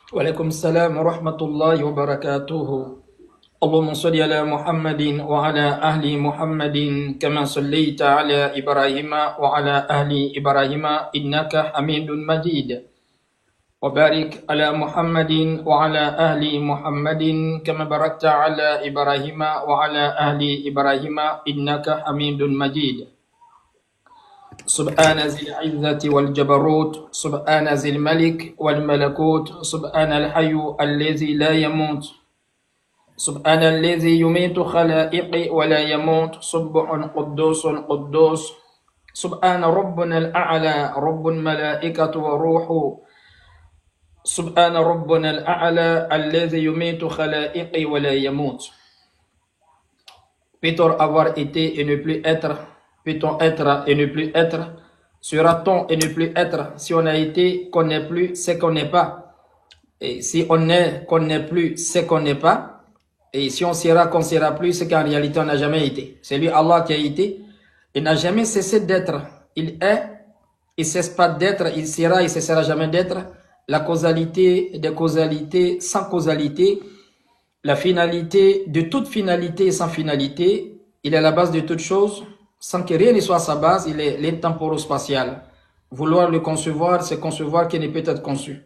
وعليكم السلام ورحمة الله وبركاته. اللهم صل على محمد وعلى أهل محمد كما صليت على إبراهيم وعلى أهل إبراهيم إنك حميد مجيد. وبارك على محمد وعلى أهل محمد كما باركت على إبراهيم وعلى أهل إبراهيم إنك حميد مجيد. سبحان ذي العزة والجبروت، سبحان ذي الملك والملكوت، سبحان الحي الذي لا يموت، سبحان الذي يميت خلائق ولا يموت، سبح قدوس قدوس، سبحان ربنا الأعلى رب الملائكة وروح، سبحان ربنا الأعلى الذي يميت خلائق ولا يموت. Peut-on avoir été et ne plus être? Peut-on être et ne plus être? Sera-t-on et ne plus être? Si on a été, qu'on n'est plus, c'est qu'on n'est pas. Et si on est, qu'on n'est plus, c'est qu'on n'est pas. Et si on sera, qu'on sera plus, c'est qu'en réalité on n'a jamais été. C'est lui Allah qui a été. Il n'a jamais cessé d'être. Il est, il ne cesse pas d'être, il sera, il ne cessera jamais d'être. La causalité des causalités sans causalité. La finalité de toute finalité sans finalité, il est la base de toute chose, sans que rien ne soit à sa base, il est l'intemporo-spatial. Vouloir le concevoir, c'est concevoir qui ne peut être conçu.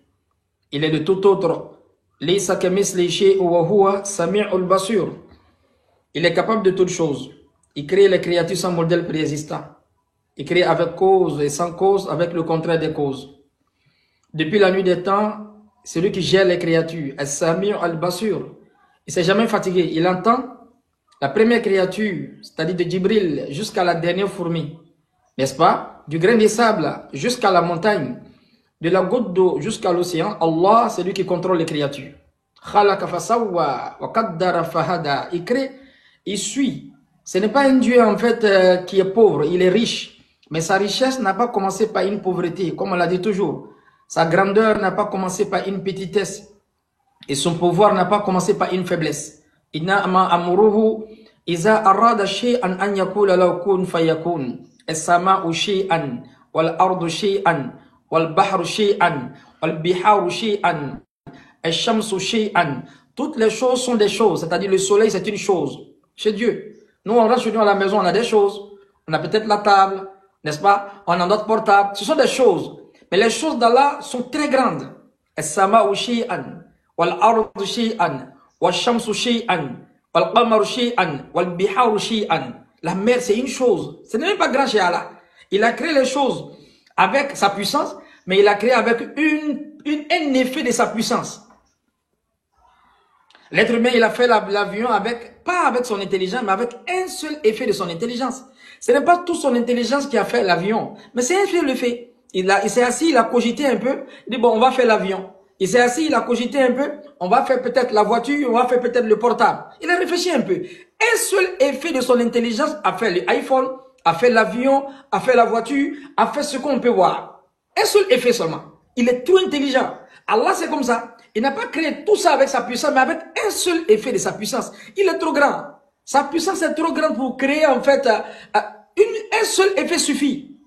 Il est de tout autre. Il est capable de toutes choses. Il crée les créatures sans modèle préexistant. Il crée avec cause et sans cause, avec le contraire des causes. Depuis la nuit des temps, c'est lui qui gère les créatures. Al-Samir al-Basur. Il ne s'est jamais fatigué. Il entend la première créature, c'est-à-dire de Djibril, jusqu'à la dernière fourmi. N'est-ce pas? Du grain de sable jusqu'à la montagne, de la goutte d'eau jusqu'à l'océan. Allah, c'est lui qui contrôle les créatures. Il crée, il suit. Ce n'est pas un Dieu en fait qui est pauvre, il est riche. Mais sa richesse n'a pas commencé par une pauvreté, comme on l'a dit toujours. Sa grandeur n'a pas commencé par une petitesse. Et son pouvoir n'a pas commencé par une faiblesse. Innama amruhu iza arada shay'an an yakula law kun fayakun. As-sama'u shay'an wal ardu shay'an wal bahru shay'an wal biharu shay'an ash-shamsu shay'an. Toutes les choses sont des choses, c'est-à-dire le soleil c'est une chose chez Dieu. Nous on rentre chez nous à la maison, on a des choses. On a peut-être la table, n'est-ce pas? On a notre portable, ce sont des choses. Mais les choses d'Allah sont très grandes. As-sama'u shay'an والأرض شيئا والشمس شيئا والقمر شيئا والبحار شيئا. La mer c'est une chose, ce n'est même pas grand chez Allah. Il a créé les choses avec sa puissance, mais il a créé avec un effet de sa puissance. L'être humain il a fait l'avion avec, pas avec son intelligence, mais avec un seul effet de son intelligence. Ce n'est pas toute son intelligence qui a fait l'avion, mais c'est un seul effet. Il s'est assis, il a cogité un peu, il dit bon on va faire l'avion. Il s'est assis, il a cogité un peu, on va faire peut-être la voiture, on va faire peut-être le portable. Il a réfléchi un peu. Un seul effet de son intelligence a fait l'iPhone, a fait l'avion, a fait la voiture, a fait ce qu'on peut voir. Un seul effet seulement. Il est tout intelligent. Allah c'est comme ça. Il n'a pas créé tout ça avec sa puissance, mais avec un seul effet de sa puissance. Il est trop grand. Sa puissance est trop grande pour créer en fait un seul effet suffit.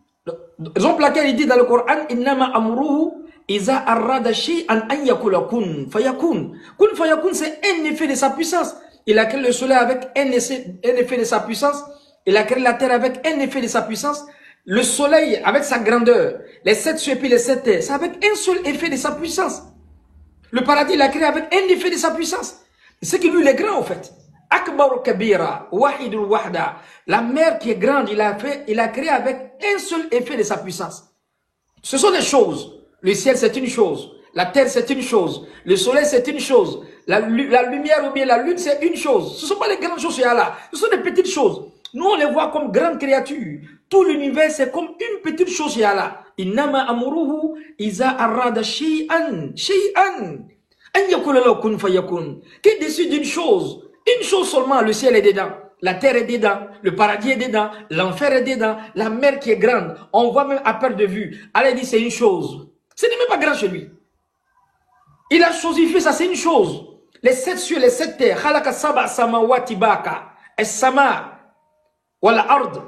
Raison pour laquelle il dit dans le Coran, Innama amruhu Iza arrada shay'an an yakula kun fayakun. Kun fayakun, c'est un effet de sa puissance. Il a créé le soleil avec un effet de sa puissance. Il a créé la terre avec un effet de sa puissance. Le soleil avec sa grandeur. Les 7 cieux et puis les 7 terres. C'est avec un seul effet de sa puissance. Le paradis, il a créé avec un effet de sa puissance. C'est que lui, il est grand, en fait. Akbar kabira, wahidul wahda. La mer qui est grande, il a créé avec un seul effet de sa puissance. Ce sont des choses. Le ciel, c'est une chose. La terre, c'est une chose. Le soleil, c'est une chose. La lumière ou bien la lune, c'est une chose. Ce ne sont pas les grandes choses chez Allah. Ce sont des petites choses. Nous, on les voit comme grandes créatures. Tout l'univers, c'est comme une petite chose chez Allah. Innama amuruhu iza arada shay'an. Shay'an. An yakula law kun fayakun. Qui décide d'une chose? Une chose seulement, le ciel est dedans. La terre est dedans, le paradis est dedans, l'enfer est dedans, la mer qui est grande. On voit même à perte de vue. Allah dit c'est une chose. Ce n'est même pas grand chez lui. Il a chosifié ça, c'est une chose. Les 7 cieux, les 7 terres. Khalaka saba samawati baka. Es-sama. Wal ard.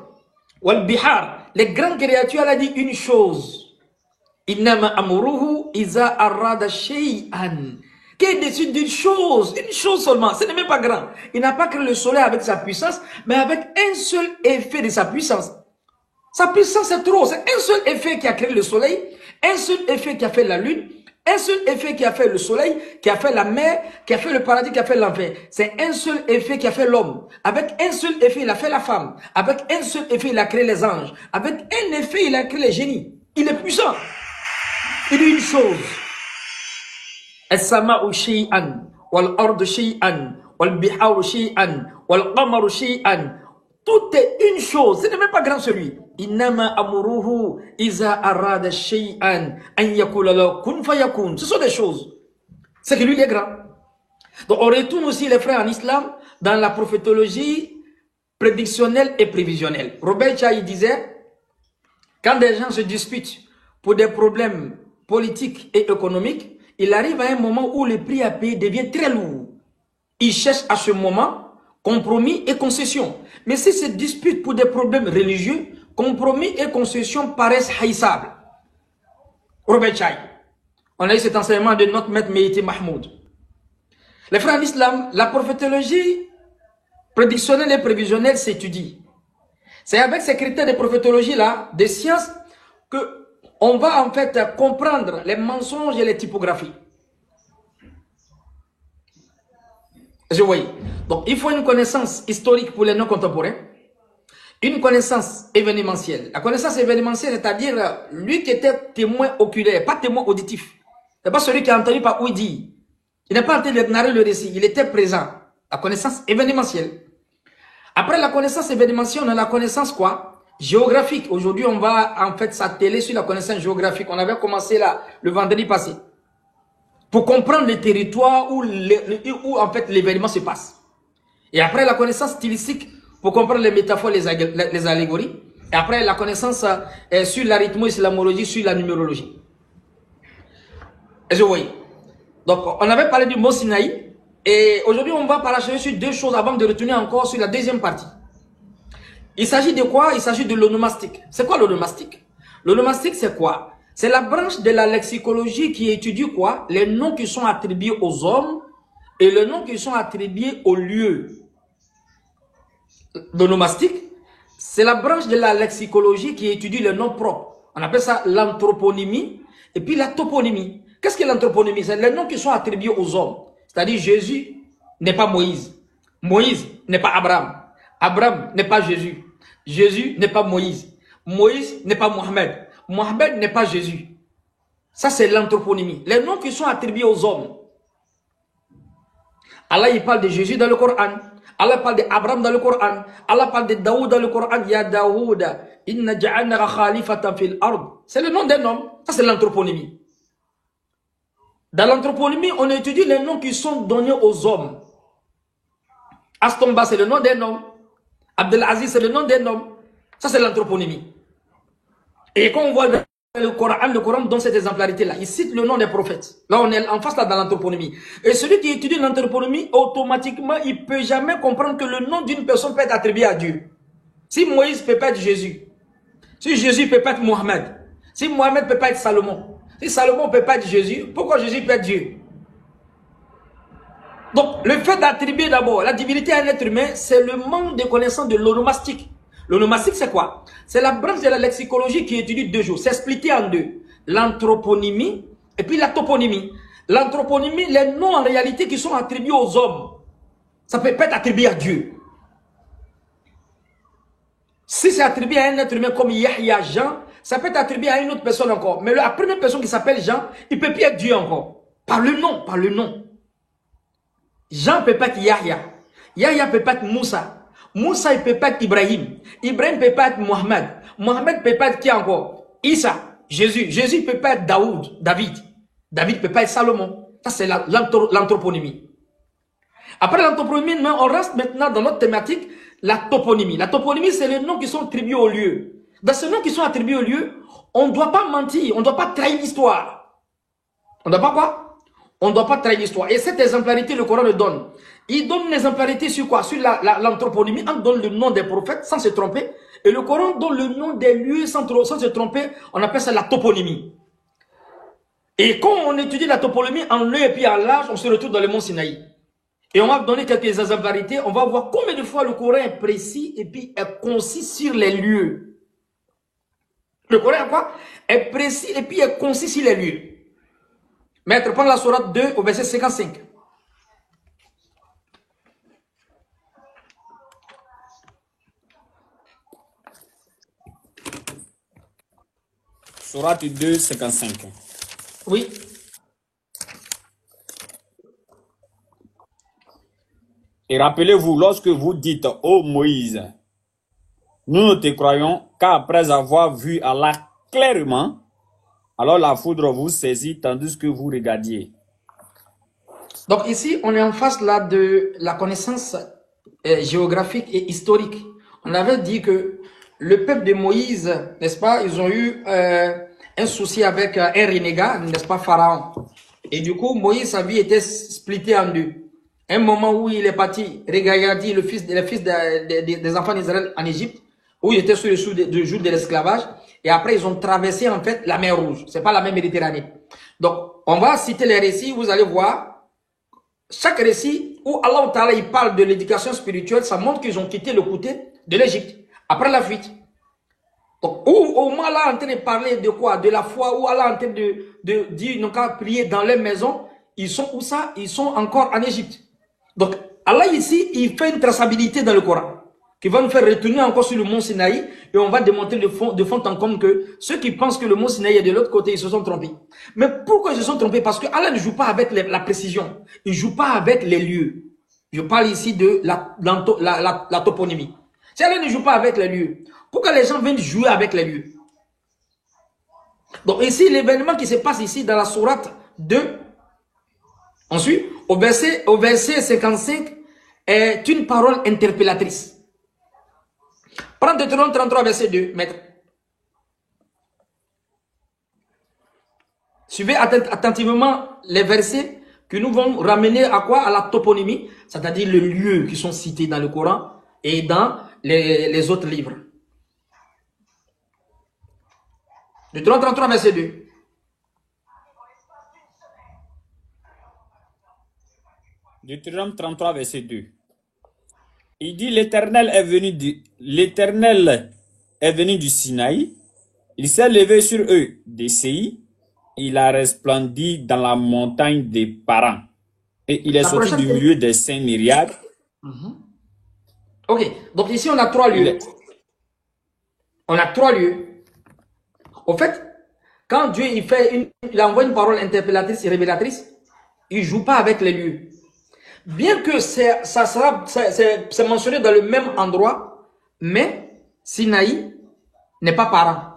Wal bihar. Les grandes créatures, elle a dit une chose. Innama amuruhu iza arada shay'an. Qui décide d'une chose seulement. Ce n'est même pas grand. Il n'a pas créé le soleil avec sa puissance, mais avec un seul effet de sa puissance. Sa puissance est trop. C'est un seul effet qui a créé le soleil, un seul effet qui a fait la lune, un seul effet qui a fait le soleil, qui a fait la mer, qui a fait le paradis, qui a fait l'enfer. C'est un seul effet qui a fait l'homme. Avec un seul effet, il a fait la femme. Avec un seul effet, il a créé les anges. Avec un effet, il a créé les génies. Il est puissant. Il dit une chose. As-sama'u shay'an, wal-ardu shay'an, wal-biharu shay'an, wal-qamaru shay'an. Tout est une chose. Ce n'est même pas grand celui. Innama amuruhu iza arada shay'an an yakula lahu kun fayakun. Ce sont des choses. C'est que lui il est grand. Donc on retourne aussi les frères en islam dans la prophétologie prédictionnelle et prévisionnelle. Robert Chaï disait, quand des gens se disputent pour des problèmes politiques et économiques, il arrive à un moment où le prix à payer devient très lourd. Ils cherchent à ce moment compromis et concession. Mais si se disputent pour des problèmes religieux, compromis et concession paraissent haïssables. Robert Chaï. On a eu cet enseignement de notre maître Mehdi Mahmoud. Les frères d'islam, la prophétologie prédictionnelle et prévisionnelle s'étudie. C'est avec ces critères de prophétologie-là, des sciences, que on va en fait comprendre les mensonges et les typographies. Je vois. Donc, il faut une connaissance historique pour les non contemporains, une connaissance événementielle. La connaissance événementielle, c'est-à-dire lui qui était témoin oculaire, pas témoin auditif. Ce n'est pas celui qui a entendu par où il dit. Il n'est pas en train de narrer le récit, il était présent. La connaissance événementielle. Après la connaissance événementielle, on a la connaissance quoi? Géographique. Aujourd'hui, on va en fait s'atteler sur la connaissance géographique. On avait commencé là le vendredi passé. Pour comprendre le territoire où en fait l'événement se passe. Et après la connaissance stylistique pour comprendre les métaphores, les allégories. Et après la connaissance sur l'arithmo-islamologie, sur la numérologie. Est-ce que vous voyez? Donc on avait parlé du mot Sinaï. Et aujourd'hui on va parler sur deux choses avant de retenir encore sur la deuxième partie. Il s'agit de quoi? Il s'agit de l'onomastique. C'est quoi l'onomastique? L'onomastique, c'est quoi? C'est la branche de la lexicologie qui étudie quoi? Les noms qui sont attribués aux hommes et les noms qui sont attribués aux lieux. L'onomastique, c'est la branche de la lexicologie qui étudie les noms propres. On appelle ça l'anthroponymie et puis la toponymie. Qu'est-ce que l'anthroponymie? C'est les noms qui sont attribués aux hommes. C'est-à-dire Jésus n'est pas Moïse. Moïse n'est pas Abraham. Abraham n'est pas Jésus. Jésus n'est pas Moïse. Moïse n'est pas Mohamed. Mohamed n'est pas Jésus. Ça, c'est l'anthroponymie. Les noms qui sont attribués aux hommes. Allah, il parle de Jésus dans le Coran. Allah parle d'Abraham dans le Coran. Allah parle de Daoud dans le Coran. Ya Daoud, inna ja'alnaka khalifatan fil ard. C'est le nom d'un homme. Ça, c'est l'anthroponymie. Dans l'anthroponymie, on étudie les noms qui sont donnés aux hommes. Astomba, c'est le nom d'un homme. Abdelaziz, c'est le nom d'un homme. Ça, c'est l'anthroponymie. Et quand on voit le Coran donne cette exemplarité-là. Il cite le nom des prophètes. Là, on est en face là dans l'anthroponymie. Et celui qui étudie l'anthroponymie, automatiquement, il ne peut jamais comprendre que le nom d'une personne peut être attribué à Dieu. Si Moïse ne peut pas être Jésus, si Jésus ne peut pas être Mohamed, si Mohamed ne peut pas être Salomon, si Salomon ne peut pas être Jésus, pourquoi Jésus peut être Dieu? Donc, le fait d'attribuer d'abord la divinité à un être humain, c'est le manque de connaissance de l'onomastique. L'onomastique, c'est quoi? C'est la branche de la lexicologie qui étudie deux choses. C'est splitté en deux. L'anthroponymie et puis la toponymie. L'anthroponymie, les noms en réalité qui sont attribués aux hommes. Ça peut pas être attribué à Dieu. Si c'est attribué à un être humain comme Yahya, Jean, ça peut être attribué à une autre personne encore. Mais la première personne qui s'appelle Jean, il peut plus être Dieu encore. Par le nom, par le nom. Jean peut pas être Yahya. Yahya peut pas être Moussa. Moussa, il peut pas être Ibrahim. Ibrahim peut pas être Mohamed. Mohamed peut pas être qui encore? Issa, Jésus. Jésus peut pas être David. David peut pas être Salomon. Ça, c'est l'anthroponymie. Après l'anthroponymie, on reste maintenant dans notre thématique, la toponymie. La toponymie, c'est les noms qui sont attribués au lieu. Dans ces noms qui sont attribués au lieu, on ne doit pas mentir, on ne doit pas trahir l'histoire. On ne doit pas quoi? On ne doit pas trahir l'histoire. Et cette exemplarité, le Coran le donne. Il donne une exemplarité sur quoi? Sur l'anthroponymie. On donne le nom des prophètes sans se tromper. Et le Coran donne le nom des lieux sans se tromper. On appelle ça la toponymie. Et quand on étudie la toponymie en long et puis en large, on se retrouve dans le mont Sinaï. Et on va donner quelques exemplarités. On va voir combien de fois le Coran est précis et puis est concis sur les lieux. Le Coran quoi? Est précis et puis est concis sur les lieux. Maître, prends la sourate 2 au verset 55. Sourate 2, 55. Oui. Et rappelez-vous, lorsque vous dites, ô Moïse, nous ne te croyons qu'après avoir vu Allah clairement, alors la foudre vous saisit tandis que vous regardiez. Donc ici, on est en face là de la connaissance géographique et historique. On avait dit que le peuple de Moïse, n'est-ce pas, ils ont eu un souci avec un renégat, n'est-ce pas, Pharaon. Et du coup, Moïse, sa vie était splittée en deux. Un moment où il est parti regarder le fils des enfants d'Israël en Égypte, où il était sous le joug de l'esclavage. Et après, ils ont traversé en fait la mer Rouge. C'est pas la même Méditerranée. Donc, on va citer les récits, vous allez voir. Chaque récit où Allah Ta'ala il parle de l'éducation spirituelle, ça montre qu'ils ont quitté le côté de l'Égypte après la fuite. Donc, où au moins Allah est en train de parler de quoi? De la foi, où Allah est en train de dire, ils n'ont qu'à prier dans leur maison. Ils sont où ça? Ils sont encore en Égypte. Donc, Allah ici, il fait une traçabilité dans le Coran qui va nous faire retourner encore sur le mont Sinaï et on va démontrer de fond en comble que ceux qui pensent que le mont Sinaï est de l'autre côté, ils se sont trompés. Mais pourquoi ils se sont trompés? Parce que Allah ne joue pas avec la précision. Il ne joue pas avec les lieux. Je parle ici de la toponymie. Si Allah ne joue pas avec les lieux, pourquoi les gens viennent jouer avec les lieux? Donc ici, l'événement qui se passe ici dans la sourate 2, ensuite, au verset 55, est une parole interpellatrice. Prends Deutéronome 33, verset 2, maître. Suivez attentivement les versets que nous vont ramener à quoi? À la toponymie, c'est-à-dire les lieux qui sont cités dans le Coran et dans les autres livres. Deutéronome 33, verset 2. Deutéronome 33, verset 2. Il dit, l'Éternel est venu du Sinaï, il s'est levé sur eux des Séi, il a resplendi dans la montagne des Parans, et il est sorti du milieu des saints myriades. Ok, donc ici on a trois lieux. On a trois lieux. Au fait, quand Dieu il envoie une parole interpellatrice et révélatrice, il ne joue pas avec les lieux. Bien que c'est mentionné dans le même endroit, mais Sinaï n'est pas Paran.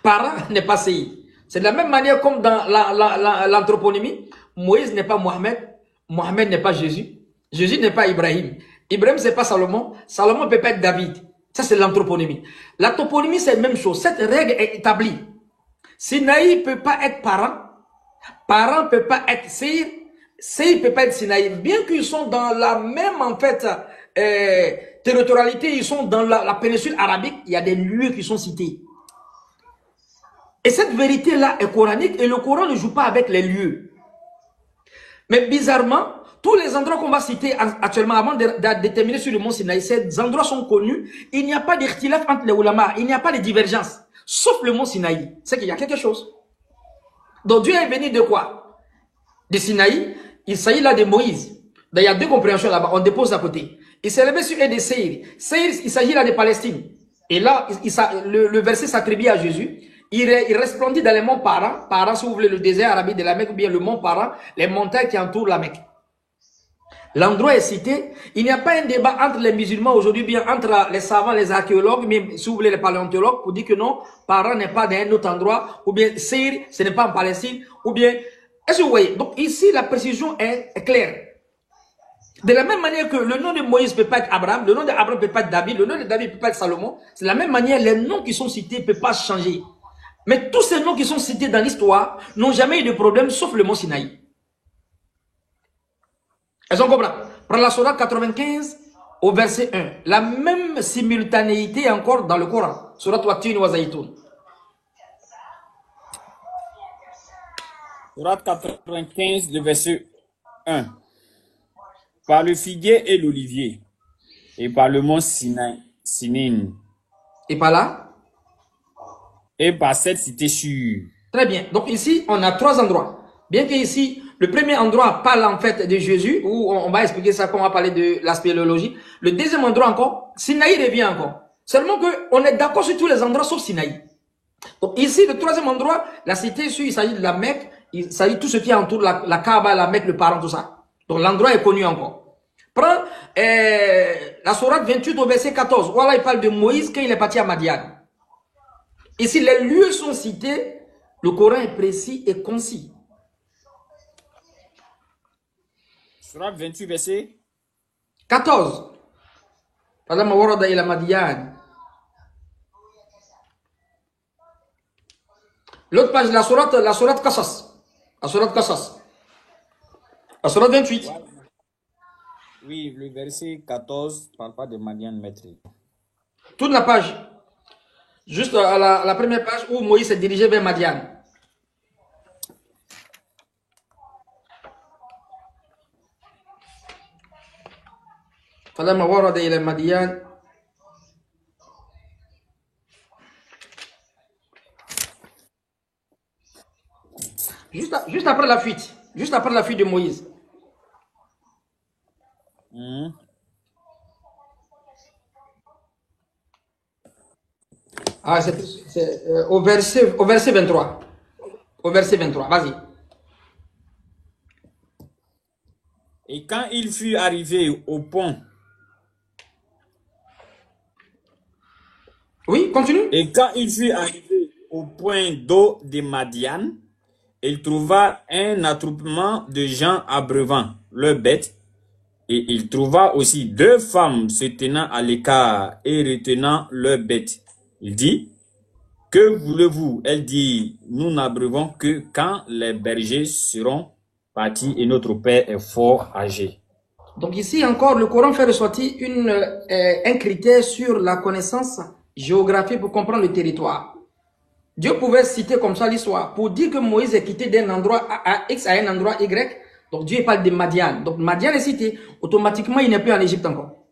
Paran n'est pas Séi. C'est de la même manière comme dans l'anthroponymie. Moïse n'est pas Mohamed. Mohamed n'est pas Jésus. Jésus n'est pas Ibrahim. Ibrahim, c'est pas Salomon. Salomon ne peut pas être David. Ça, c'est l'anthroponymie. La toponymie, c'est la même chose. Cette règle est établie. Sinaï ne peut pas être Paran. Paran ne peut pas être Séir. Séir ne peut pas être Sinaï. Bien qu'ils sont dans la même, en fait, territorialité, ils sont dans la péninsule arabique, il y a des lieux qui sont cités. Et cette vérité-là est coranique et le Coran ne joue pas avec les lieux. Mais bizarrement, tous les endroits qu'on va citer actuellement avant de déterminer sur le mont Sinaï, ces endroits sont connus. Il n'y a pas d'irtilaf entre les ulama, il n'y a pas de divergence. Sauf le mont Sinaï. C'est qu'il y a quelque chose. Donc Dieu est venu de quoi? De Sinaï. Il s'agit là de Moïse. Donc, il y a deux compréhensions là-bas, on dépose à côté. Il s'est levé sur un des Seir. Seir, il s'agit là de Palestine. Et là, le verset s'attribue à Jésus. Il resplendit dans les monts Paran. Paran, si vous voulez, le désert arabique de la Mecque, ou bien le mont Paran, les montagnes qui entourent la Mecque. L'endroit est cité. Il n'y a pas un débat entre les musulmans aujourd'hui, bien entre les savants, les archéologues, mais si vous voulez, les paléontologues, pour dire que non, Paran n'est pas dans un autre endroit, ou bien Seir, ce n'est pas en Palestine, ou bien... Est-ce que vous voyez? Donc ici, la précision est claire. De la même manière que le nom de Moïse ne peut pas être Abraham, le nom d'Abraham ne peut pas être David, le nom de David ne peut pas être Salomon, c'est de la même manière, les noms qui sont cités ne peuvent pas changer. Mais tous ces noms qui sont cités dans l'histoire n'ont jamais eu de problème, sauf le mont Sinaï. Est-ce qu'on comprend? Prends la sourate 95 au verset 1. La même simultanéité encore dans le Coran. Sourate Wattin wa Zaytoun. Sourate 95, le verset 1. Par le figuier et l'olivier, et par le mont Sinin, Et par là? et par cette cité sûre. Très bien. Donc ici, on a 3 endroits. Bien que ici, le premier endroit parle en fait de Jésus, où on va expliquer ça quand on va parler de la spéléologie. Le deuxième endroit encore, Sinaï revient encore. Seulement qu'on est d'accord sur tous les endroits sauf Sinaï. Donc ici, le troisième endroit, la cité sûre, il s'agit de la Mecque, il s'agit de tout ce qui entoure la Kaaba, la Mecque, le parent, tout ça. Donc l'endroit est connu encore. Prends la sourate 28 au verset 14. Voilà, il parle de Moïse quand il est parti à Madian. Ici, les lieux sont cités. Le Coran est précis et concis. Sourate 28, verset 14. فلما ورد إلى مديان. L'autre page, la sourate Qasas. La sourate Qasas. La sourate 28. Oui, le verset 14 ne parle pas de Madian, maître. Toute la page. Juste à la première page où Moïse s'est dirigé vers Madian. فلما ورد إلى مديان. Juste après la fuite. Juste après la fuite de Moïse. Ah, c'est au verset 23. Au verset 23, vas-y. Et quand il fut arrivé au pont, oui, continue. Et quand il fut arrivé au point d'eau de Madian, il trouva un attroupement de gens abreuvant leurs bêtes, et il trouva aussi 2 femmes se tenant à l'écart et retenant leurs bêtes. Il dit, que voulez-vous? Elle dit, nous n'abreuvons que quand les bergers seront partis et notre père est fort âgé. Donc ici encore, le Coran fait ressortir un critère sur la connaissance géographique pour comprendre le territoire. Dieu pouvait citer comme ça l'histoire pour dire que Moïse est quitté d'un endroit X à un endroit Y. Donc Dieu parle de Madian. Donc Madian est cité. Automatiquement, il n'est plus en Égypte encore.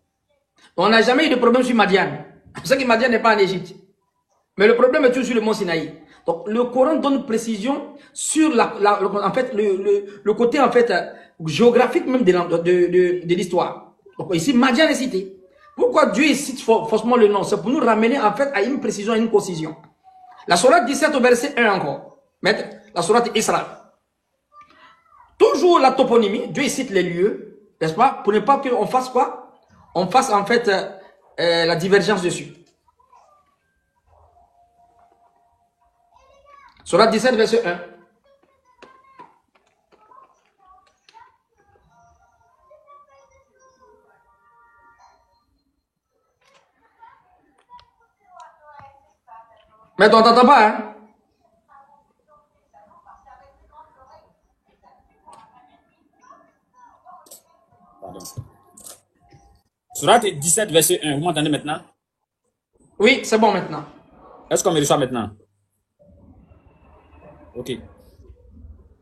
On n'a jamais eu de problème sur Madian. C'est pour ça que Madian n'est pas en Égypte. Mais le problème est toujours sur le mont Sinaï. Donc le Coran donne précision sur en fait, le côté en fait, géographique même de l'histoire. Donc ici, Madian est cité. Pourquoi Dieu cite forcément le nom? C'est pour nous ramener en fait à une précision, à une concision. La sourate 17 au verset 1 encore. Maître, la sourate Isra. Toujours la toponymie, Dieu cite les lieux, n'est-ce pas? Pour ne pas qu'on fasse quoi? On fasse en fait la divergence dessus. Sourate 17 verset 1. Mais on t'entend pas, hein? Pardon. Sourate 17, verset 1. Vous m'entendez maintenant? Oui, c'est bon maintenant. Est-ce qu'on me reçoit maintenant? Ok.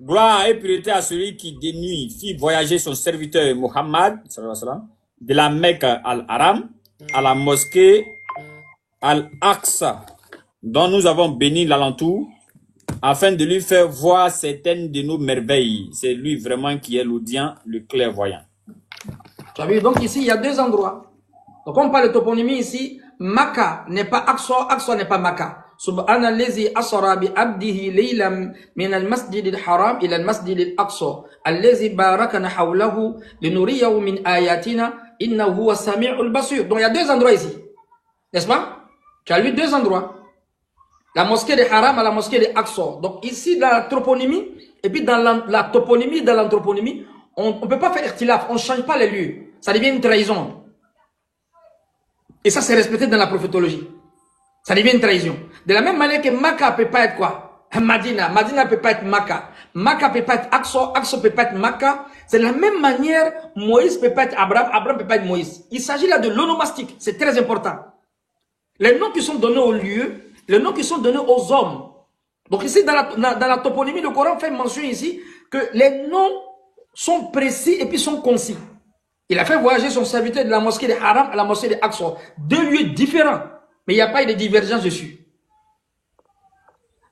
Gloire et pureté à celui qui de nuit fit voyager son serviteur Mohammed de la Mecque al-Haram à la mosquée Al-Aqsa, dont nous avons béni l'alentour, afin de lui faire voir certaines de nos merveilles. C'est lui vraiment qui est l'audient, le clairvoyant. Tu as vu, donc ici, il y a 2 endroits. Donc on parle de toponymie ici. Makkah n'est pas Aqsa, Aqsa n'est pas Makkah. Subhanallazi asra bi abdihi laylan min al-masjid al-haram ila al-masjid al-aqsa allazi barakana hawlahu linuriyahu min ayatina innahu huwa sami'ul basir. Donc il y a 2 endroits ici. N'est-ce pas? Tu as lu 2 endroits. La mosquée de Haram à la mosquée de Aqsa. Donc ici dans la toponymie et puis dans la toponymie, dans l'anthroponymie, on ne peut pas faire ikhtilaf, on ne change pas les lieux. Ça devient une trahison. Et ça c'est respecté dans la prophétologie. Ça devient une trahison. De la même manière que Makkah peut pas être quoi? Madina. Madina peut pas être Makkah. Makkah peut pas être Aqsa. Aqsa peut pas être Makkah. C'est de la même manière, Moïse peut pas être Abraham. Abraham peut pas être Moïse. Il s'agit là de l'onomastique. C'est très important. Les noms qui sont donnés aux lieux, les noms qui sont donnés aux hommes, Donc ici, dans la toponymie, le Coran fait mention ici que les noms sont précis et puis sont concis. Il a fait voyager son serviteur de la mosquée de Haram à la mosquée de Aqsa. Deux lieux différents, mais il n'y a pas eu de divergence dessus.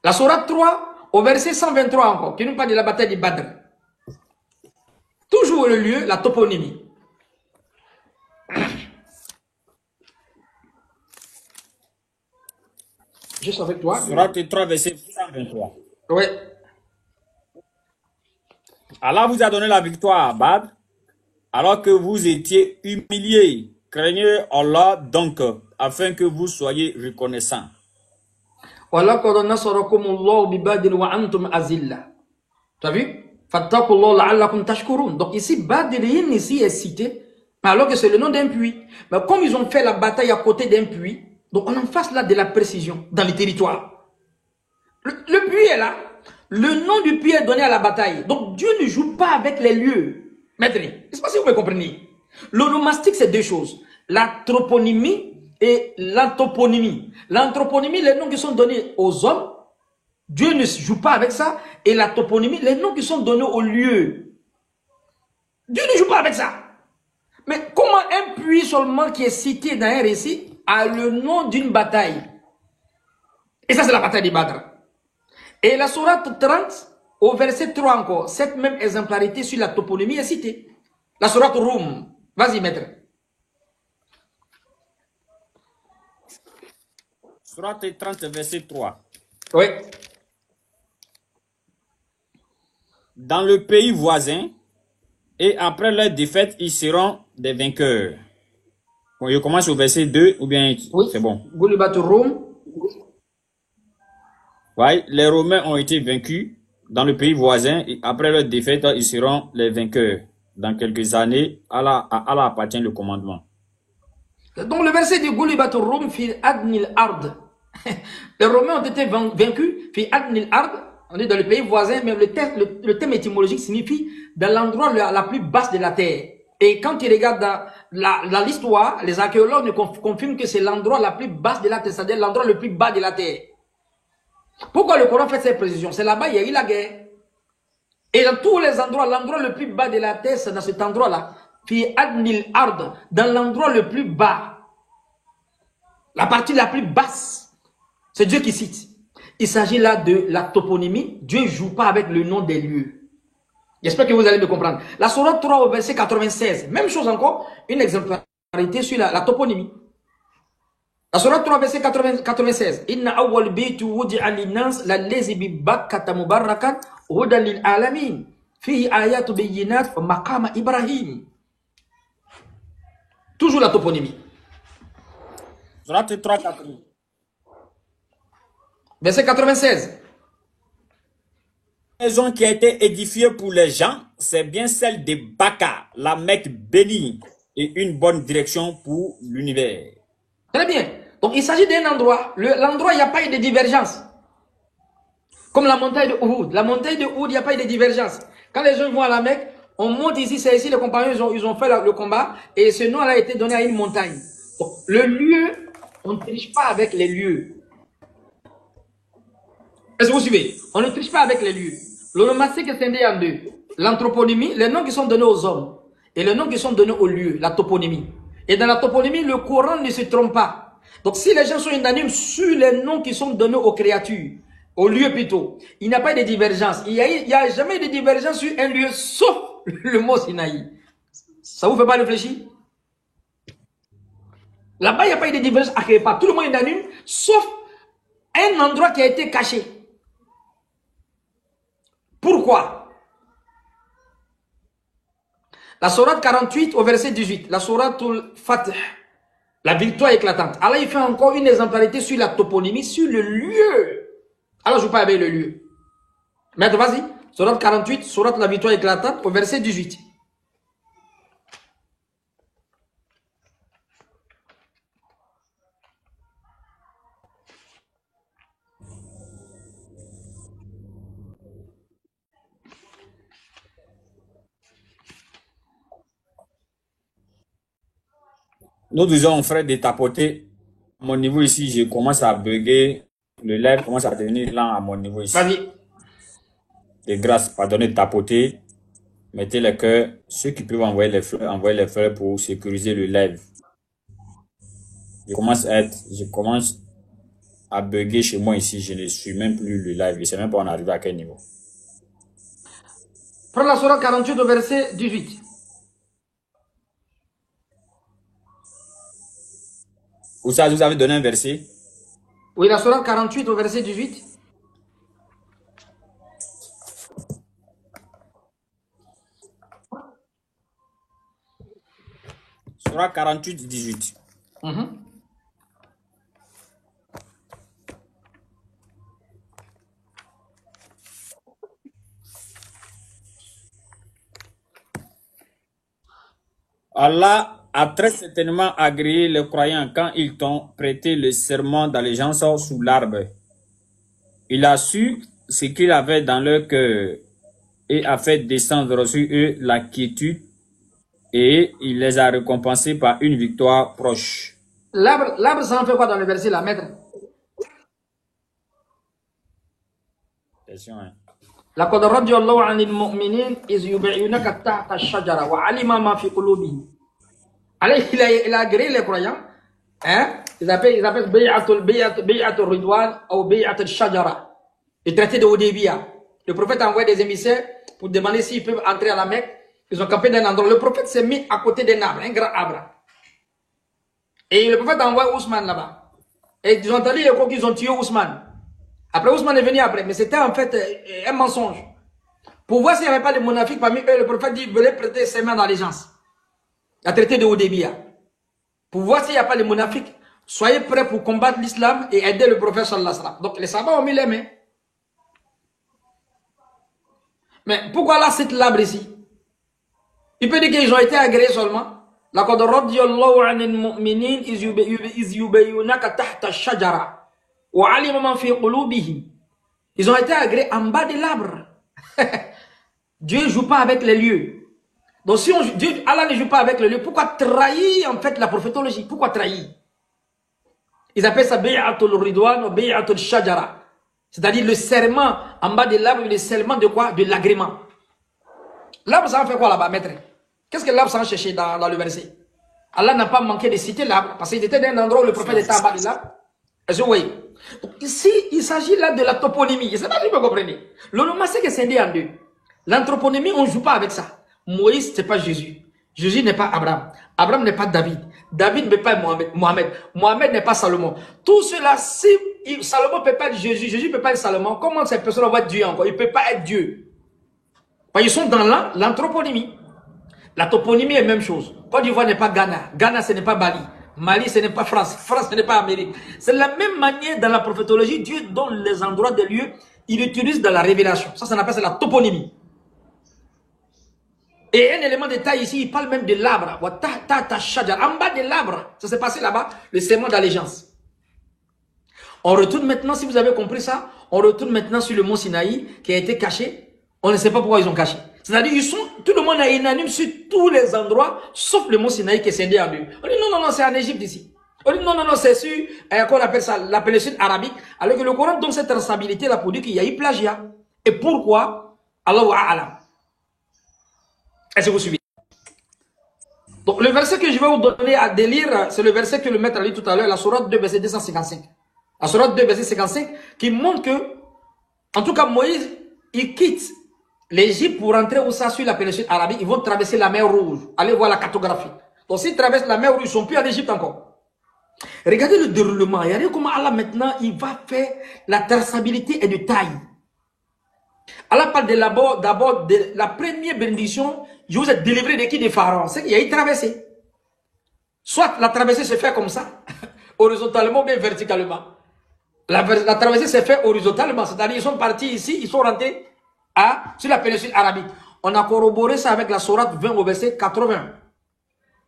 La sourate 3, au verset 123 encore, qui nous parle de la bataille de Badr. Toujours le lieu, la toponymie. Juste avec toi. Sourate 3, verset 123. Oui. Allah vous a donné la victoire à Badr, alors que vous étiez humiliés. Craignez Allah donc, afin que vous soyez reconnaissants. Tu as vu? Donc ici, Badrin ici est cité, alors que c'est le nom d'un puits. Mais comme ils ont fait la bataille à côté d'un puits, donc on en face là de la précision dans les territoires. Le puits est là. Le nom du puits est donné à la bataille. Donc Dieu ne joue pas avec les lieux. Maître, je ne sais pas si vous me comprenez. L'onomastique, c'est deux choses. La troponymie et l'anthroponymie. L'anthroponymie, les noms qui sont donnés aux hommes, Dieu ne joue pas avec ça. Et la toponymie, les noms qui sont donnés aux lieux, Dieu ne joue pas avec ça. Mais comment un puits seulement qui est cité dans un récit a le nom d'une bataille? Et ça, c'est la bataille de Badr. Et la sourate 30, au verset 3 encore, cette même exemplarité sur la toponymie est citée. La sourate Rum. Vas-y, maître. Sourate 30, verset 3. Oui. Dans le pays voisin, et après leur défaite, ils seront des vainqueurs. Bon, je commence au verset 2, ou bien Oui. c'est bon. Rum. Ouais, les Romains ont été vaincus dans le pays voisin, et après leur défaite, ils seront les vainqueurs. Dans quelques années, à Allah appartient le commandement. Donc le verset de Gulibatu Rum fi adnil ard. Les Romains ont été vaincus fi adnil ard. On est dans le pays voisin, mais le thème étymologique signifie dans l'endroit la plus basse de la terre. Et quand tu regardes dans l'histoire, les archéologues confirment que c'est l'endroit la plus basse de la terre, c'est-à-dire l'endroit le plus bas de la terre. Pourquoi le Coran fait cette précision? C'est là-bas, il y a eu la guerre. Et dans tous les endroits, l'endroit le plus bas de la terre, c'est dans cet endroit-là. Fi adnil ard, dans l'endroit le plus bas. La partie la plus basse. C'est Dieu qui cite. Il s'agit là de la toponymie. Dieu ne joue pas avec le nom des lieux. J'espère que vous allez me comprendre. La sourate 3 au verset 96. Même chose encore, une exemplarité sur la toponymie. La sourate 3 verset 96. Inna awwal baytu wudi'a lin-nas lallazi bi Bakkata mubarakan hudan lil alamin. Fihi ayatu bayyinat maqama Ibrahim. Toujours la toponymie. Sourate 3, 4. Verset 96. La maison qui a été édifiée pour les gens, c'est bien celle de Baka, la Mecque bénie, et une bonne direction pour l'univers. Très bien. Donc il s'agit d'un endroit. L'endroit, il n'y a pas eu de divergence. Comme la montagne de Uhud. La montagne de Uhud, il n'y a pas eu de divergence. Quand les gens vont à la Mecque, on monte ici, c'est ici, les compagnons, ils ont fait le combat, et ce nom a été donné à une montagne. Donc, le lieu, on ne triche pas avec les lieux. Est-ce que vous suivez? On ne triche pas avec les lieux. L'onomastique est scindé en deux. L'anthroponymie, les noms qui sont donnés aux hommes, et les noms qui sont donnés aux lieux, la toponymie. Et dans la toponymie, le Coran ne se trompe pas. Donc si les gens sont unanimes sur les noms qui sont donnés aux créatures, aux lieux plutôt, il n'y a pas de divergence. Il n'y a jamais de divergence sur un lieu, sauf le mot Sinaï. Ça vous fait pas réfléchir? Là-bas, il n'y a pas eu de divergence à quelque part. Tout le monde est unanime, sauf un endroit qui a été caché. Pourquoi? La sourate 48 au verset 18, la sourate Fatih, la victoire éclatante. Allah, il fait encore une exemplarité sur la toponymie, sur le lieu. Alors, je vous parle avec le lieu. Maître, vas-y. Sourate 48, sourate la victoire éclatante au verset 18. Nous disons, frère, de tapoter. Mon niveau ici, je commence à bugger. Le live commence à devenir lent à mon niveau ici. Vas-y. De grâce, pardonnez de tapoter. Mettez les cœurs. Ceux qui peuvent envoyer les fleurs pour sécuriser le live. Je commence à bugger chez moi ici. Je ne suis même plus le live. Je ne sais même pas on est arrivé à quel niveau. Prends la sourate 48 au verset 18. Où ça, vous avez donné un verset? Oui, la sourate 48 au verset 18. Sourate 48, 18. Allah a très certainement agréé les croyants quand ils t'ont prêté le serment d'allégeance sous l'arbre. Il a su ce qu'il avait dans leur cœur et a fait descendre sur eux la quiétude et il les a récompensés par une victoire proche. L'arbre, ça en fait quoi dans le verset là, maître? Attention, hein. لقد رضي الله عن المؤمنين إذ يبايعونك تحت الشجرة وعلم ما في قلوبهم. Alors, il a agréé les croyants. Hein? Ils appellent Bay'atul Ridwan ou Bay'atul Shajara. Le traité de Hudaybiyah. Le prophète a envoyé des émissaires pour demander s'ils peuvent entrer à la Mecque. Ils ont campé dans un endroit. Le prophète s'est mis à côté d'un arbre, un grand arbre. Et le prophète a envoyé Ousmane là-bas. Et ils ont entendu les crocs qu'ils ont tué Ousmane. Après, Ousmane est venu après. Mais c'était en fait un mensonge. Pour voir s'il n'y avait pas de monafiques parmi eux, le prophète dit qu'il voulait prêter ses mains d'allégeance. La traité de Hudaybiyah. Pour voir s'il n'y a pas de monafiques, soyez prêts pour combattre l'islam et aider le prophète sallallahu alayhi wa sallam. Donc les sabbats ont mis les mains. Mais pourquoi là c'est l'arbre ici? Il peut dire qu'ils ont été agréés seulement. لقد رضي الله عن المؤمنين إذ يبايعونك تحت الشجرة وعلم ما في قلوبهم. Ils ont été agréés en bas de l'arbre. Dieu ne joue pas avec les lieux. Donc si Allah ne joue pas avec les lieux, pourquoi trahir en fait la prophétologie? Pourquoi trahir? Ils appellent ça Bay'atul Ridwan ou Bay'atul Shajara. C'est-à-dire le serment en bas de l'arbre, le serment de quoi? De l'agrément. L'arbre, ça en fait quoi là-bas, maître? Qu'est-ce que l'arbre s'en cherchait dans le verset? Allah n'a pas manqué de citer l'arbre, parce qu'il était dans un endroit où le prophète était en bas de l'arbre. Est-ce que vous voyez? Donc ici, il s'agit là de la toponymie. Je ne sais pas si vous comprenez. L'onomastique est scindé en deux. L'anthroponymie, on ne joue pas avec ça. Moïse, ce n'est pas Jésus. Jésus n'est pas Abraham. Abraham n'est pas David. David n'est pas Mohamed. Mohamed n'est pas Salomon. Tout cela, si Salomon ne peut pas être Jésus, Jésus ne peut pas être Salomon, comment cette personne va être Dieu encore? Il ne peut pas être Dieu. Ils sont dans l'anthroponymie. La toponymie est la même chose. Côte d'Ivoire n'est pas Ghana. Ghana, ce n'est pas Mali. Mali, ce n'est pas France. France, ce n'est pas Amérique. C'est la même manière dans la prophétologie. Dieu donne les endroits des lieux. Il utilise dans la révélation. Ça appelle la toponymie. Et un élément de taille ici, il parle même de l'arbre. En bas de l'arbre, ça s'est passé là-bas, le serment d'allégeance. On retourne maintenant, si vous avez compris ça, on retourne maintenant sur le mont Sinaï qui a été caché. On ne sait pas pourquoi ils ont caché. C'est-à-dire, tout le monde est unanime sur tous les endroits, sauf le mont Sinaï qui est scindé en deux. On dit non, c'est en Égypte ici. On dit non, c'est sur, qu'on appelle ça, la péninsule arabique. Alors que le Coran donne cette responsabilité là pour dire qu'il y a eu plagiat. Et pourquoi? Allahu a'lam. Est-ce que vous suivez? Donc, le verset que je vais vous donner à délire, c'est le verset que le maître a lu tout à l'heure, la sourate 2, verset 255. La sourate 2, verset 55, qui montre que, en tout cas, Moïse, il quitte l'Égypte pour rentrer au sur la péninsule arabique. Ils vont traverser la mer Rouge. Allez voir la cartographie. Donc, s'ils traversent la mer Rouge, ils ne sont plus en Égypte encore. Regardez le déroulement. Regardez comment Allah, maintenant, il va faire la traçabilité et de taille. Allah parle d'abord de la première bénédiction. Je vous ai délivré de qui? Des pharaons. C'est qu'il y a une traversée. Soit la traversée se fait comme ça, horizontalement ou bien verticalement. La traversée se fait horizontalement. C'est-à-dire ils sont partis ici, ils sont rentrés sur la péninsule arabique. On a corroboré ça avec la sourate 20 au verset 80.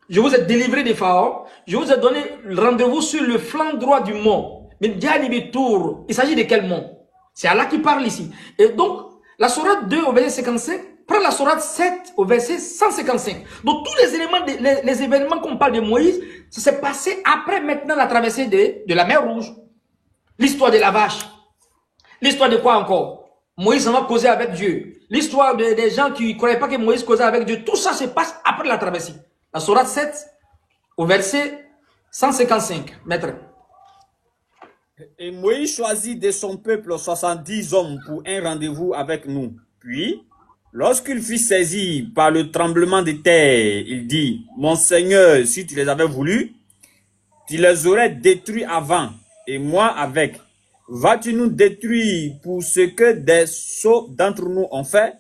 Je vous ai délivré des pharaons. Je vous ai donné rendez-vous sur le flanc droit du mont. Mais il s'agit de quel mont? C'est Allah qui parle ici. Et donc, la sourate 2 au verset 55, prend la sourate 7 au verset 155. Donc, tous les éléments, les événements qu'on parle de Moïse, ça s'est passé après maintenant la traversée de la mer Rouge. L'histoire de la vache. L'histoire de quoi encore? Moïse en va causer avec Dieu. L'histoire des gens qui ne croyaient pas que Moïse causait avec Dieu. Tout ça se passe après la traversée. La sourate 7, au verset 155, maître. Et Moïse choisit de son peuple 70 hommes pour un rendez-vous avec nous. Puis, lorsqu'il fut saisi par le tremblement de terre, il dit, mon Seigneur, si tu les avais voulu, tu les aurais détruits avant, et moi avec. Vas-tu nous détruire pour ce que des sots d'entre nous ont fait?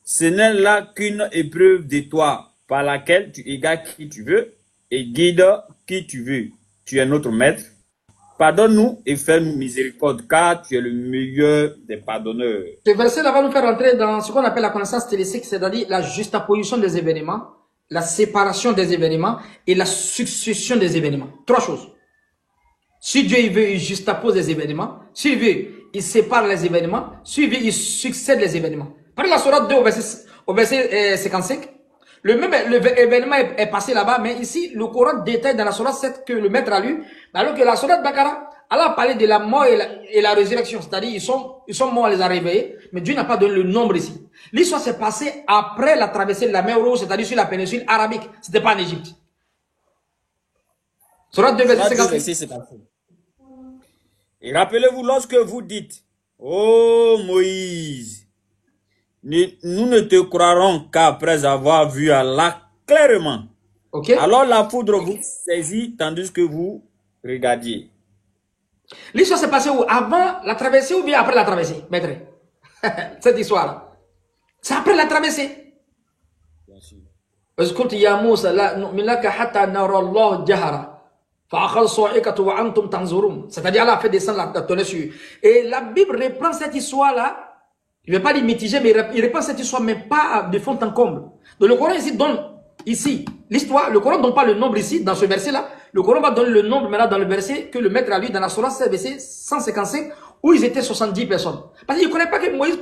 Ce n'est là qu'une épreuve de toi, par laquelle tu égares qui tu veux et guides qui tu veux. Tu es notre maître. Pardonne-nous et fais-nous miséricorde, car tu es le meilleur des pardonneurs. Ce verset-là va nous faire entrer dans ce qu'on appelle la connaissance télésique, c'est-à-dire la juxtaposition des événements, la séparation des événements et la succession des événements. Trois choses. Si Dieu il veut, il juxtapose les événements. S'il veut, il sépare les événements. S'il veut, il succède les événements. Par la sourate 2 au verset 55, le même événement est passé là-bas, mais ici, le Coran détaille dans la sourate 7 que le maître a lu, alors que la sourate Bakara, Allah a parlé de la mort et la résurrection, c'est-à-dire ils sont morts, on les a réveillés, mais Dieu n'a pas donné le nombre ici. L'histoire s'est passée après la traversée de la mer Rouge, c'est-à-dire sur la péninsule arabique, c'était pas en Égypte. Sourate 2, verset 55. Et rappelez-vous, lorsque vous dites, ô Moïse, nous ne te croirons qu'après avoir vu Allah clairement. Okay. Alors la foudre vous saisit tandis que vous regardiez. L'histoire s'est passée où? Avant la traversée ou bien après la traversée, maître? Cette histoire-là. C'est après la traversée. Bien sûr. C'est-à-dire Allah a fait descendre la tonnerre sur eux. Et la Bible reprend cette histoire-là. Je ne vais pas dire mitigé, mais il reprend cette histoire, mais pas de fond en comble. Donc le Coran ici donne, l'histoire, le Coran ne donne pas le nombre ici, dans ce verset-là. Le Coran va donner le nombre maintenant dans le verset que le maître a lu dans la sourate 7, verset 155, où ils étaient 70 personnes. Parce qu'ils ne connaissent pas que Moïse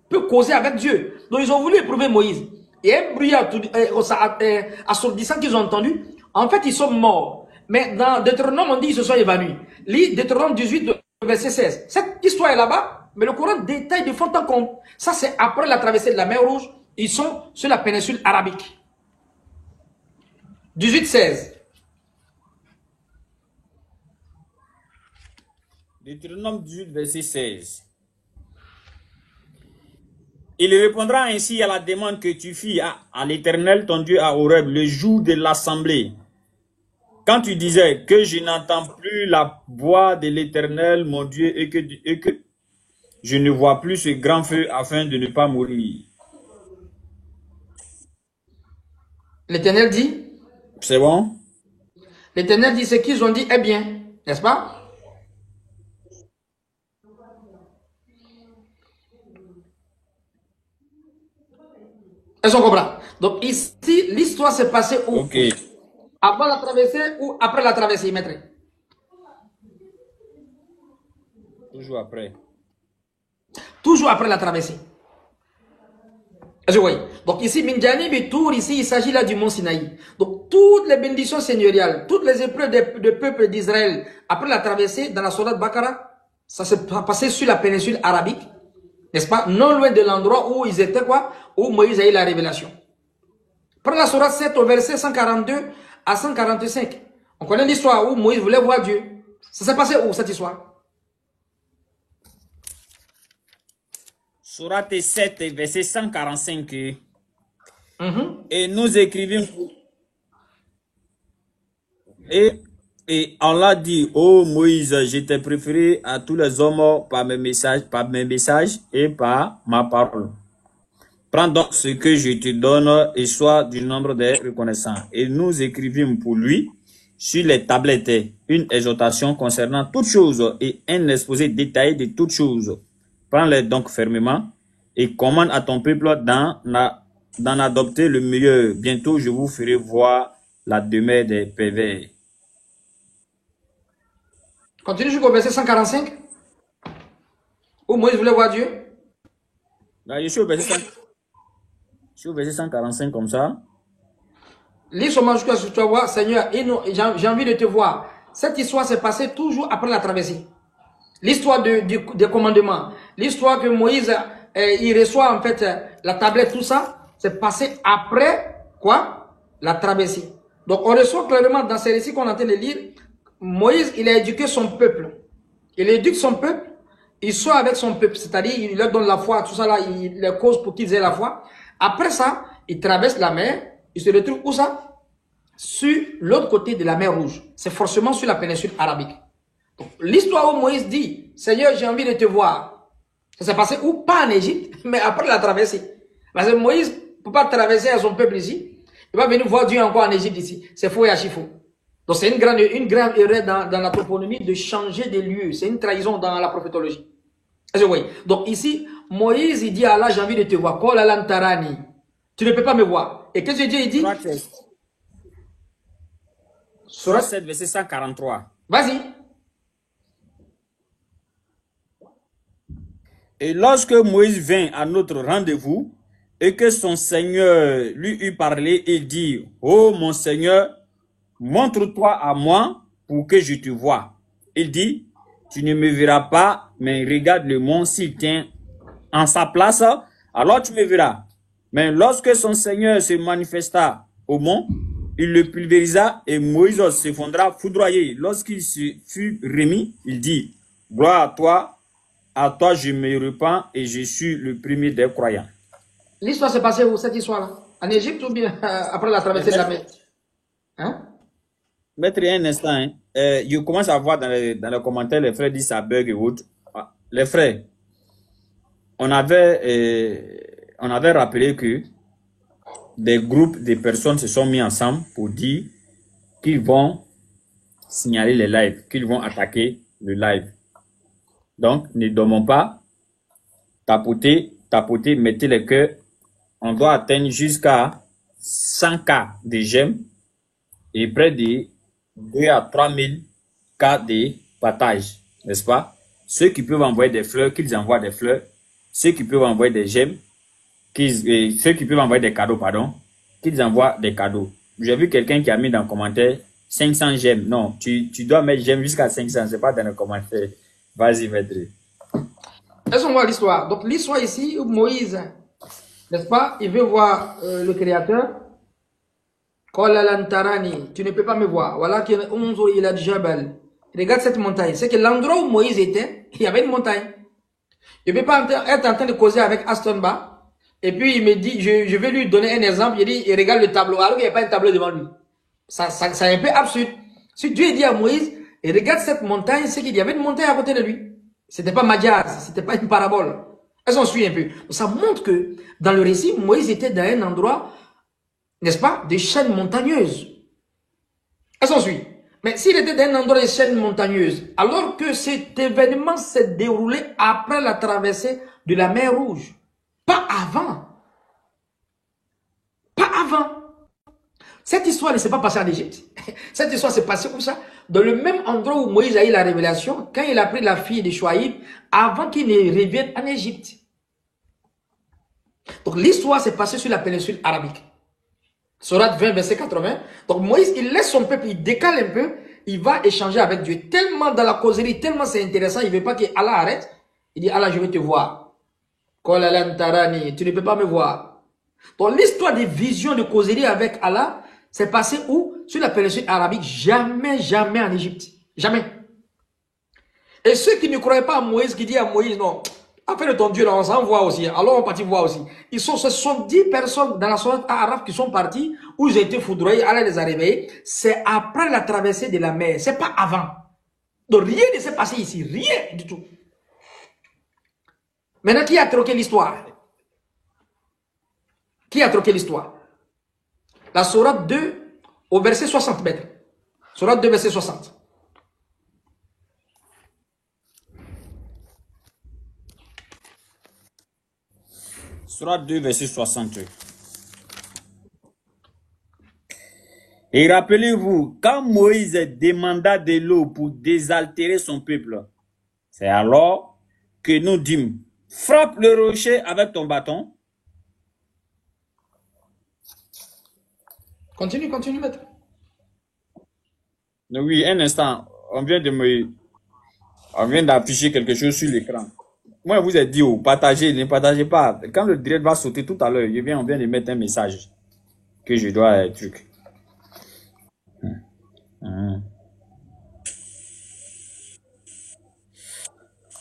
peut causer avec Dieu. Donc ils ont voulu éprouver Moïse. Et un bruit assourdissant qu'ils ont entendu, en fait ils sont morts. Mais dans Deutéronome, on dit qu'ils se sont évanouis. Lis Deutéronome 18, verset 16. Cette histoire est là-bas. Mais le Coran détaille de fond en comble. Ça, c'est après la traversée de la mer Rouge. Ils sont sur la péninsule arabique. 18-16. Deutéronome 18, verset 16. Il répondra ainsi à la demande que tu fis à l'Éternel, ton Dieu, à Horeb, le jour de l'assemblée. Quand tu disais que je n'entends plus la voix de l'Éternel, mon Dieu, et que je ne vois plus ce grand feu afin de ne pas mourir. L'Éternel dit? C'est bon? L'Éternel dit ce qu'ils ont dit est bien, n'est-ce pas? Est-ce qu'on comprend? Donc ici, l'histoire s'est passée où? Ok. Avant la traversée ou après la traversée, maître? Toujours après. Toujours après la traversée. Est-ce que vous voyez? Donc ici, Minjani Bitour, ici, il s'agit là du mont Sinaï. Donc toutes les bénédictions seigneuriales, toutes les épreuves de peuple d'Israël, après la traversée, dans la sourate Bakara, ça s'est passé sur la péninsule arabique, n'est-ce pas? Non loin de l'endroit où ils étaient, quoi? Où Moïse a eu la révélation. Prenez la sourate 7 au verset 142 à 145. On connaît l'histoire où Moïse voulait voir Dieu. Ça s'est passé où, cette histoire? Sourate 7, verset 145. Et nous écrivîmes. Et Allah dit, ô Moïse, je t'ai préféré à tous les hommes par mes messages et par ma parole. Prends donc ce que je te donne et sois du nombre des reconnaissants. Et nous écrivîmes pour lui sur les tablettes une exhortation concernant toutes choses et un exposé détaillé de toutes choses. Prends-les donc fermement et commande à ton peuple d'en adopter le meilleur. Bientôt, je vous ferai voir la demeure des pervers. Continue jusqu'au verset 145. Où Moïse voulait voir Dieu. Là, je suis au verset 145 comme ça. Lis seulement jusqu'à ce que tu vas voir, Seigneur, j'ai envie de te voir. Cette histoire s'est passée toujours après la traversée. L'histoire des commandements, l'histoire que Moïse, il reçoit en fait la tablette, tout ça, c'est passé après, quoi? La traversée. Donc on reçoit clairement dans ces récits qu'on est en train de lire, Moïse, il a éduqué son peuple. Il éduque son peuple, il sort avec son peuple, c'est-à-dire il leur donne la foi, tout ça là, il les cause pour qu'ils aient la foi. Après ça, il traverse la mer, il se retrouve où ça? Sur l'autre côté de la mer Rouge. C'est forcément sur la péninsule arabique. L'histoire où Moïse dit, Seigneur, j'ai envie de te voir. Ça s'est passé où? Pas en Égypte, mais après la traversée. Parce que Moïse ne peut pas traverser à son peuple ici. Il va venir voir Dieu encore en Égypte ici. C'est faux et archi-faux. Donc c'est une grande erreur dans la toponymie de changer de lieu. C'est une trahison dans la prophétologie. Donc ici, Moïse, il dit à Allah, j'ai envie de te voir. Tu ne peux pas me voir. Et qu'est-ce que Dieu dit? Surat 7, verset 143. Vas-y. Et lorsque Moïse vint à notre rendez-vous, et que son Seigneur lui eut parlé, il dit, oh mon Seigneur, montre-toi à moi pour que je te voie. Il dit, tu ne me verras pas, mais regarde le mont s'il tient en sa place, alors tu me verras. Mais lorsque son Seigneur se manifesta au mont, il le pulvérisa et Moïse s'effondra foudroyé. Lorsqu'il se fut remis, il dit, gloire à toi je me repens et je suis le premier des croyants. L'histoire s'est passée où, cette histoire-là? En Égypte ou bien après la traversée de la mer? Hein? Maître, un instant, hein. Je commence à voir dans les commentaires, les frères disent ça bug et autres. Les frères, on avait rappelé que des groupes de personnes se sont mis ensemble pour dire qu'ils vont signaler les lives, qu'ils vont attaquer le live. Donc, ne dormons pas, tapotez, mettez les cœurs. On doit atteindre jusqu'à 100K de j'aime et près de 2 à 3 000 cas de partage, n'est-ce pas? Ceux qui peuvent envoyer des fleurs, qu'ils envoient des fleurs. Ceux qui peuvent envoyer des j'aime, ceux qui peuvent envoyer des cadeaux, pardon, qu'ils envoient des cadeaux. J'ai vu quelqu'un qui a mis dans le commentaire 500 j'aime. Non, tu dois mettre j'aime jusqu'à 500, c'est pas dans le commentaire. Vas-y, maître. Laissons voir l'histoire. Donc l'histoire ici, où Moïse, n'est-ce pas, il veut voir le Créateur. Tu ne peux pas me voir. Voilà, il a Jabal. Regarde cette montagne. C'est que l'endroit où Moïse était, il y avait une montagne. Je ne peux pas être en train de causer avec Astonba. Et puis il me dit, je vais lui donner un exemple. Il dit, il regarde le tableau. Alors qu'il n'y a pas un tableau devant lui. Ça est un peu absurde. Si Dieu dit à Moïse, et regarde cette montagne, c'est qu'il y avait une montagne à côté de lui. C'était pas Majaz, c'était pas une parabole. Elles en suit un peu. Ça montre que dans le récit, Moïse était dans un endroit, n'est-ce pas, des chaînes montagneuses. Elles en suit. Mais s'il était dans un endroit des chaînes montagneuses, alors que cet événement s'est déroulé après la traversée de la mer Rouge, pas avant. Pas avant. Cette histoire ne s'est pas passée en Égypte. Cette histoire s'est passée où ça? Dans le même endroit où Moïse a eu la révélation, quand il a pris la fille de Chouaïb, avant qu'il ne revienne en Égypte. Donc l'histoire s'est passée sur la péninsule arabique. Sourate 20, verset 80. Donc Moïse, il laisse son peuple, il décale un peu, il va échanger avec Dieu. Tellement dans la causerie, tellement c'est intéressant, il ne veut pas que Allah arrête. Il dit, Allah, je vais te voir. Tu ne peux pas me voir. Donc l'histoire des visions de causerie avec Allah, c'est passé où? Sur la péninsule arabique. Jamais, jamais en Égypte. Jamais. Et ceux qui ne croyaient pas à Moïse, qui disent à Moïse, non, après de ton Dieu, là, on s'en voit aussi. Alors on partit voir aussi. Ce sont 10 personnes dans la sourate arabe qui sont parties, où ils ont été foudroyés, Allah les a réveillés. C'est après la traversée de la mer. C'est pas avant. Donc rien ne s'est passé ici. Rien du tout. Maintenant, qui a troqué l'histoire? Qui a troqué l'histoire? La sourate 2 au verset 60 mètres. Sourate 2 verset 60. Sourate 2 verset 60. Et rappelez-vous, quand Moïse demanda de l'eau pour désaltérer son peuple, c'est alors que nous dîmes, frappe le rocher avec ton bâton. Continue, maître. Oui, un instant, on vient de me... On vient d'afficher quelque chose sur l'écran. Moi, je vous ai dit, oh, partagez, ne partagez pas. Quand le direct va sauter tout à l'heure, on vient de mettre un message que je dois truc.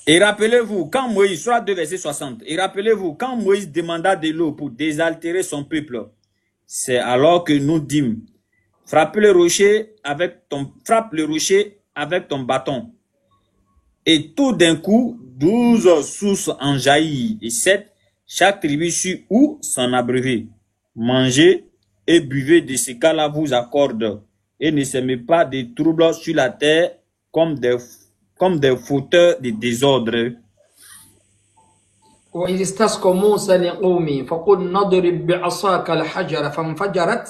Et rappelez-vous, quand Moïse, soit 2 verset 60, et rappelez-vous, quand Moïse demanda de l'eau pour désaltérer son peuple, c'est alors que nous dîmes, frappe le rocher avec ton bâton. Et tout d'un coup, 12 sources en jaillirent, et 7, chaque tribu sut où s'en abreuver. Mangez et buvez de ce qu'Allah vous accorde, et ne semez pas de troubles sur la terre comme des fauteurs de désordre. وإذ استسقى موسى لقومه فقل نضرب بعصاك الحجر فانفجرت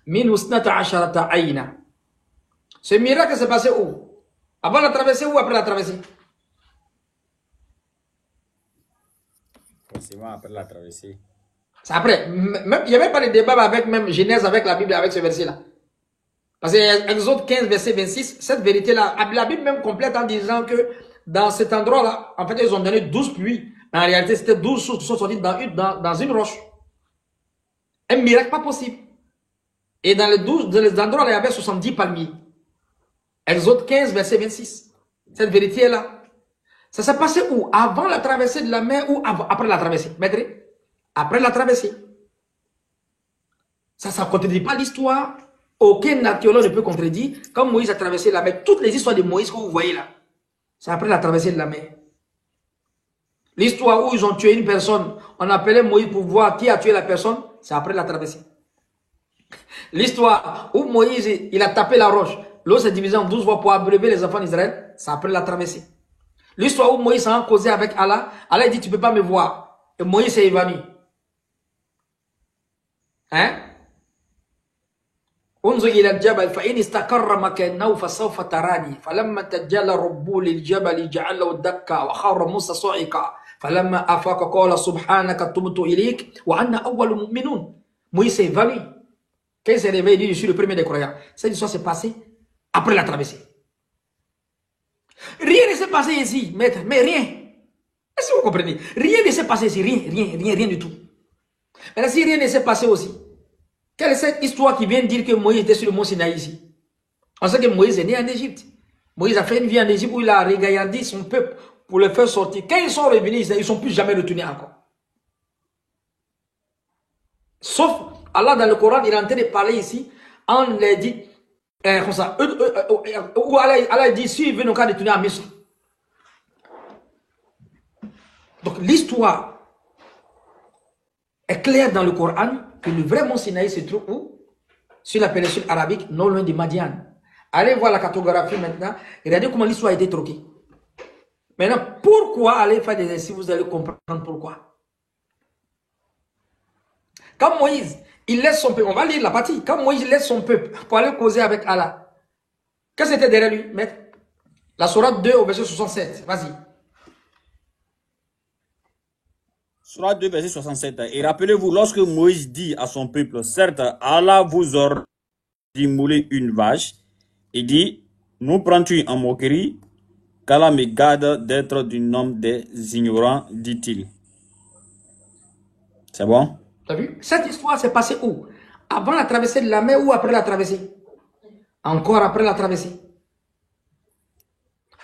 منه 12 عينا. Ce miracle s'est passé où? Avant la traversée ou après la traversée? Forcément après la traversée. C'est après. Même, il n'y a même pas de débat avec même Genèse, avec la Bible, avec ce verset-là. Parce que Exode 15, verset 26, cette vérité-là, la Bible même complète en disant que dans cet endroit-là, en fait, ils ont donné 12 pluies. Mais en réalité, c'était 12 sources qui sont sorties dans une roche. Un miracle pas possible. Et dans les endroits-là, il y avait 70 palmiers. Exode 15, verset 26. Cette vérité-là. Ça s'est passé où? Avant la traversée de la mer ou après la traversée? Maître? Après la traversée. Ça ne contredit pas l'histoire. Aucun archéologue ne peut contredire. Quand Moïse a traversé la mer, toutes les histoires de Moïse que vous voyez là, c'est après la traversée de la mer. L'histoire où ils ont tué une personne, on appelait Moïse pour voir qui a tué la personne, c'est après la traversée. L'histoire où Moïse, il a tapé la roche, l'eau s'est divisée en 12 fois pour abreuver les enfants d'Israël, c'est après la traversée. L'histoire où Moïs a causé avec Allah, Allah dit tu ne peux pas me voir. Et Moïse s'est évanoui. Hein? انظر إلى الجبل فإن استقر مكانه فسوف تراني فلما تجلى ربه للجبل جعله دكا وخر موسى صعقا فلما أفاق قال سبحانك تبت إليك وأنا أول المؤمنون. Moïse s'est évanoui. Quand il s'est réveillé, il dit je suis le premier des croyants. Cette histoire s'est passée après la traversée. Rien ne s'est passé ici, maître, mais rien. Est-ce que vous comprenez? Rien ne s'est passé ici, rien du tout. Mais si rien ne s'est passé aussi, quelle est cette histoire qui vient dire que Moïse était sur le mont Sinaï ici? On sait que Moïse est né en Égypte. Moïse a fait une vie en Égypte où il a regardé son peuple pour le faire sortir. Quand ils sont revenus, ils ne sont plus jamais retournés encore. Sauf Allah dans le Coran, il est en train de parler ici, on les dit, comme ça, où Allah dit, si il veut nous retourner à Misr. Donc l'histoire est claire dans le Coran que le vrai mont Sinaï se trouve où? Sur la péninsule arabique, non loin de Madian. Allez voir la cartographie maintenant, et regardez comment l'histoire a été troquée. Maintenant, pourquoi aller faire des exercices, vous allez comprendre pourquoi. Quand Moïse, il laisse son peuple, on va lire la partie, quand Moïse laisse son peuple pour aller causer avec Allah, qu'est-ce que c'était derrière lui, maître? La sourate 2 au verset 67, vas-y. Sourate 2, verset 67. Et rappelez-vous, lorsque Moïse dit à son peuple, certes, Allah vous aura immolé une vache, il dit, nous prends-tu en moquerie, qu'Allah me garde d'être du nombre des ignorants, dit-il. C'est bon? Tu as vu? Cette histoire s'est passée où? Avant la traversée de la mer ou après la traversée? Encore après la traversée.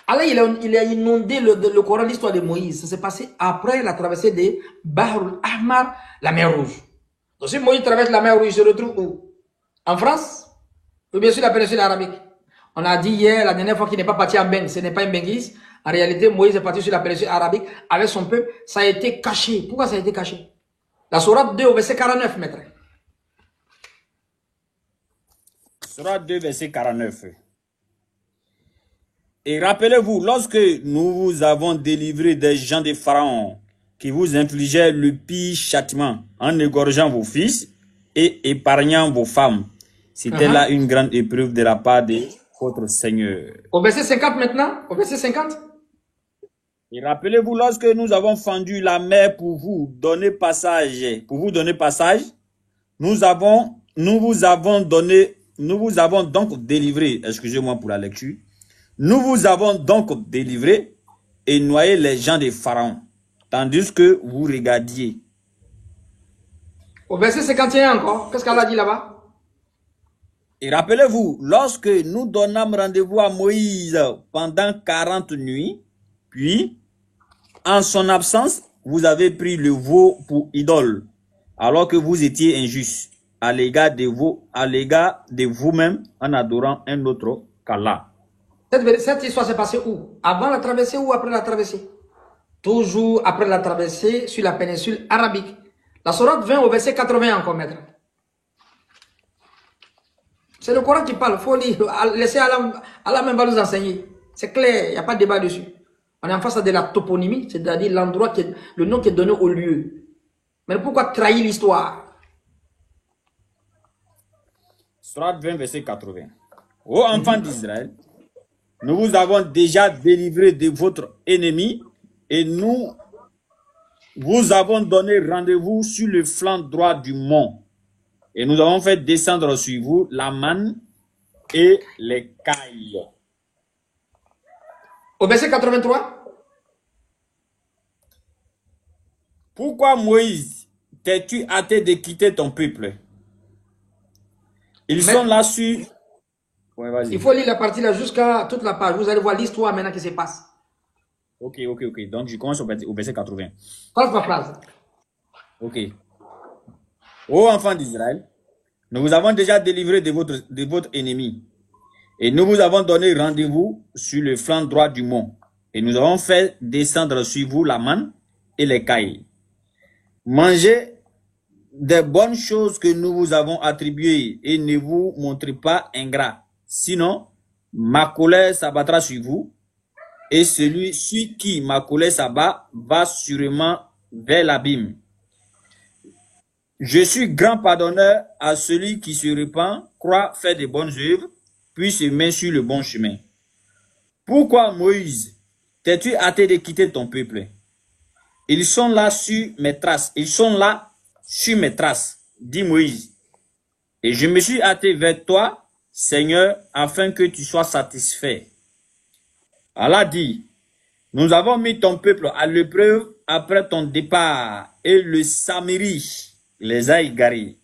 Allah, il a inondé le Coran, l'histoire de Moïse. Ça s'est passé après la traversée de Bahr al-Ahmar, la mer Rouge. Donc si Moïse traverse la mer Rouge, il se retrouve où? En France? Ou bien sûr la péninsule arabique? On a dit hier, la dernière fois qu'il n'est pas parti en Beng, ce n'est pas une Benguise. En réalité, Moïse est parti sur la péninsule arabique avec son peuple. Ça a été caché. Pourquoi ça a été caché? La sourate 2 au verset 49, maître. Sourate 2, verset 49. Et rappelez-vous, lorsque nous vous avons délivré des gens de Pharaon qui vous infligeaient le pire châtiment en égorgeant vos fils et épargnant vos femmes, c'était là une grande épreuve de la part de votre Seigneur. Au verset 50 maintenant, au verset 50. Et rappelez-vous, lorsque nous avons fendu la mer pour vous donner passage, nous vous avons donc délivré, excusez-moi pour la lecture, nous vous avons donc délivré et noyer les gens de Pharaon, tandis que vous regardiez. Au verset 51 encore, qu'est-ce qu'Allah dit là-bas? Et rappelez-vous, lorsque nous donnâmes rendez-vous à Moïse pendant 40 nuits, puis, en son absence, vous avez pris le veau pour idole, alors que vous étiez injuste à l'égard de vous-même en adorant un autre qu'Allah. Cette histoire s'est passée où? Avant la traversée ou après la traversée? Toujours après la traversée sur la péninsule arabique. La sourate 20 au verset 80 encore, maître. C'est le Coran qui parle. Il faut lire. Laissez Allah même va nous enseigner. C'est clair, il n'y a pas de débat dessus. On est en face de la toponymie, c'est-à-dire l'endroit, le nom qui est donné au lieu. Mais pourquoi trahir l'histoire? Sourate 20, verset 80. Ô enfants d'Israël, nous vous avons déjà délivré de votre ennemi et nous vous avons donné rendez-vous sur le flanc droit du mont. Et nous avons fait descendre sur vous la manne et les cailles. Au verset 83. Pourquoi Moïse t'es-tu hâté de quitter ton peuple? Ils sont là sur... Ouais, il faut lire la partie là jusqu'à toute la page. Vous allez voir l'histoire maintenant qui se passe. Ok. Donc je commence au verset 80. Phrase par phrase. Ok. Ô enfants d'Israël, nous vous avons déjà délivré de votre ennemi. Et nous vous avons donné rendez-vous sur le flanc droit du mont. Et nous avons fait descendre sur vous la manne et les cailles. Mangez des bonnes choses que nous vous avons attribuées et ne vous montrez pas ingrats. Sinon, ma colère s'abattra sur vous et celui sur qui ma colère s'abat va sûrement vers l'abîme. Je suis grand pardonneur à celui qui se repent, croit faire de bonnes œuvres, puis se met sur le bon chemin. Pourquoi, Moïse, t'es-tu hâté de quitter ton peuple? Ils sont là sur mes traces. Ils sont là sur mes traces, dit Moïse. Et je me suis hâté vers toi, Seigneur, afin que tu sois satisfait. Allah dit, nous avons mis ton peuple à l'épreuve après ton départ, et le Samérie les a égarés.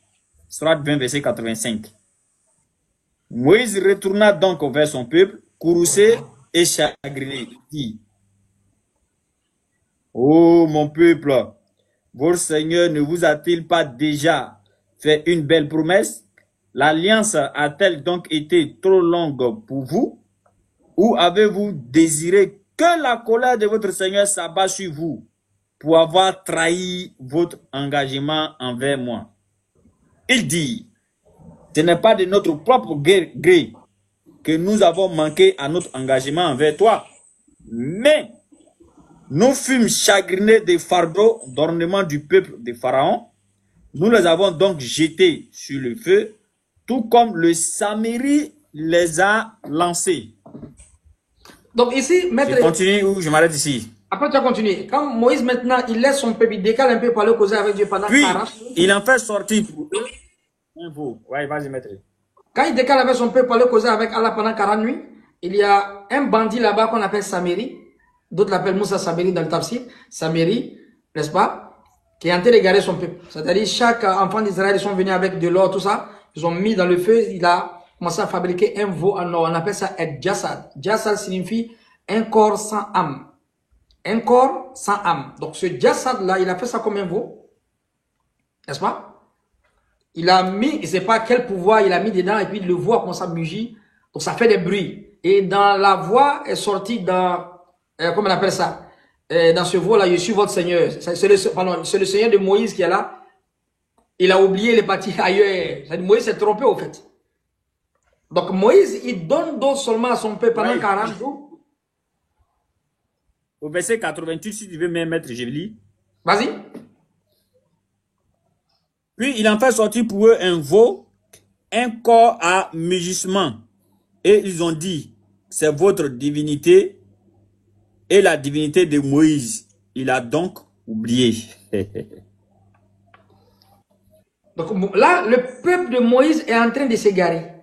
Sourate 20, verset 85. Moïse retourna donc vers son peuple, courroucé et chagriné. Il dit, ô mon peuple, votre Seigneur ne vous a-t-il pas déjà fait une belle promesse? L'alliance a-t-elle donc été trop longue pour vous? Ou avez-vous désiré que la colère de votre Seigneur s'abat sur vous pour avoir trahi votre engagement envers moi? Il dit, ce n'est pas de notre propre gré que nous avons manqué à notre engagement envers toi, mais nous fûmes chagrinés des fardeaux d'ornement du peuple de Pharaon. Nous les avons donc jetés sur le feu, tout comme le Samérie les a lancés. Donc ici, maître... Je continue ou je m'arrête ici? Après, tu as continué. Quand Moïse, maintenant, il laisse son peuple, il décale un peu pour aller causer avec Dieu pendant 40. Puis, il en fait sortir pour eux un veau. Ouais, vas-y, maître. Quand il décale avec son peuple pour aller causer avec Allah pendant 40 nuits, il y a un bandit là-bas qu'on appelle Samérie. D'autres l'appellent Moussa Samérie dans le tafsir. Samérie, n'est-ce pas? Qui est en train d'égarer son peuple. C'est-à-dire, chaque enfant d'Israël, ils sont venus avec de l'or, tout ça. Ils ont mis dans le feu. Il a commencé à fabriquer un veau en or. On appelle ça un jassad. Jassad signifie un corps sans âme. Un corps sans âme. Donc ce jassad là, il a fait ça comme un veau. N'est-ce pas? Il a mis, il ne sait pas quel pouvoir il a mis dedans, et puis le veau a commencé à mugir. Donc ça fait des bruits. Et dans la voix est sortie dans, comment on appelle ça? Dans ce veau là, je suis votre Seigneur. C'est le Seigneur de Moïse qui est là. Il a oublié les parties ailleurs. Moïse s'est trompé au fait. Donc Moïse, il donne d'eau seulement à son peuple pendant 40 jours. Au verset 88, si tu veux même mettre, je lis. Vas-y. Puis il en fait sortir pour eux un veau, un corps à mugissement. Et ils ont dit, c'est votre divinité et la divinité de Moïse. Il a donc oublié. Donc là, le peuple de Moïse est en train de s'égarer.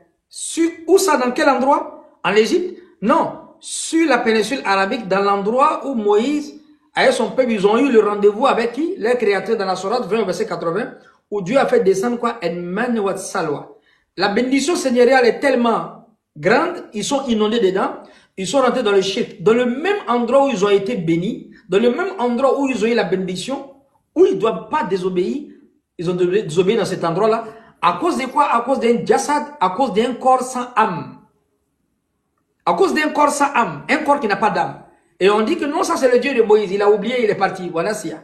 Où ça? Dans quel endroit? En Égypte? Non. sur la péninsule arabique, dans l'endroit où Moïse et son peuple, ils ont eu le rendez-vous avec qui? Leur créateur dans la sourate 20, verset 80, où Dieu a fait descendre quoi? En-man wa salwa. La bénédiction seigneuriale est tellement grande, ils sont inondés dedans, ils sont rentrés dans le shirk. Dans le même endroit où ils ont été bénis, dans le même endroit où ils ont eu la bénédiction, où ils ne doivent pas désobéir, ils ont désobéi dans cet endroit-là. À cause de quoi? À cause d'un jassad, à cause d'un corps sans âme. À cause d'un corps sans âme, un corps qui n'a pas d'âme. Et on dit que non, ça c'est le Dieu de Moïse, il a oublié, il est parti. Voilà, c'est ça.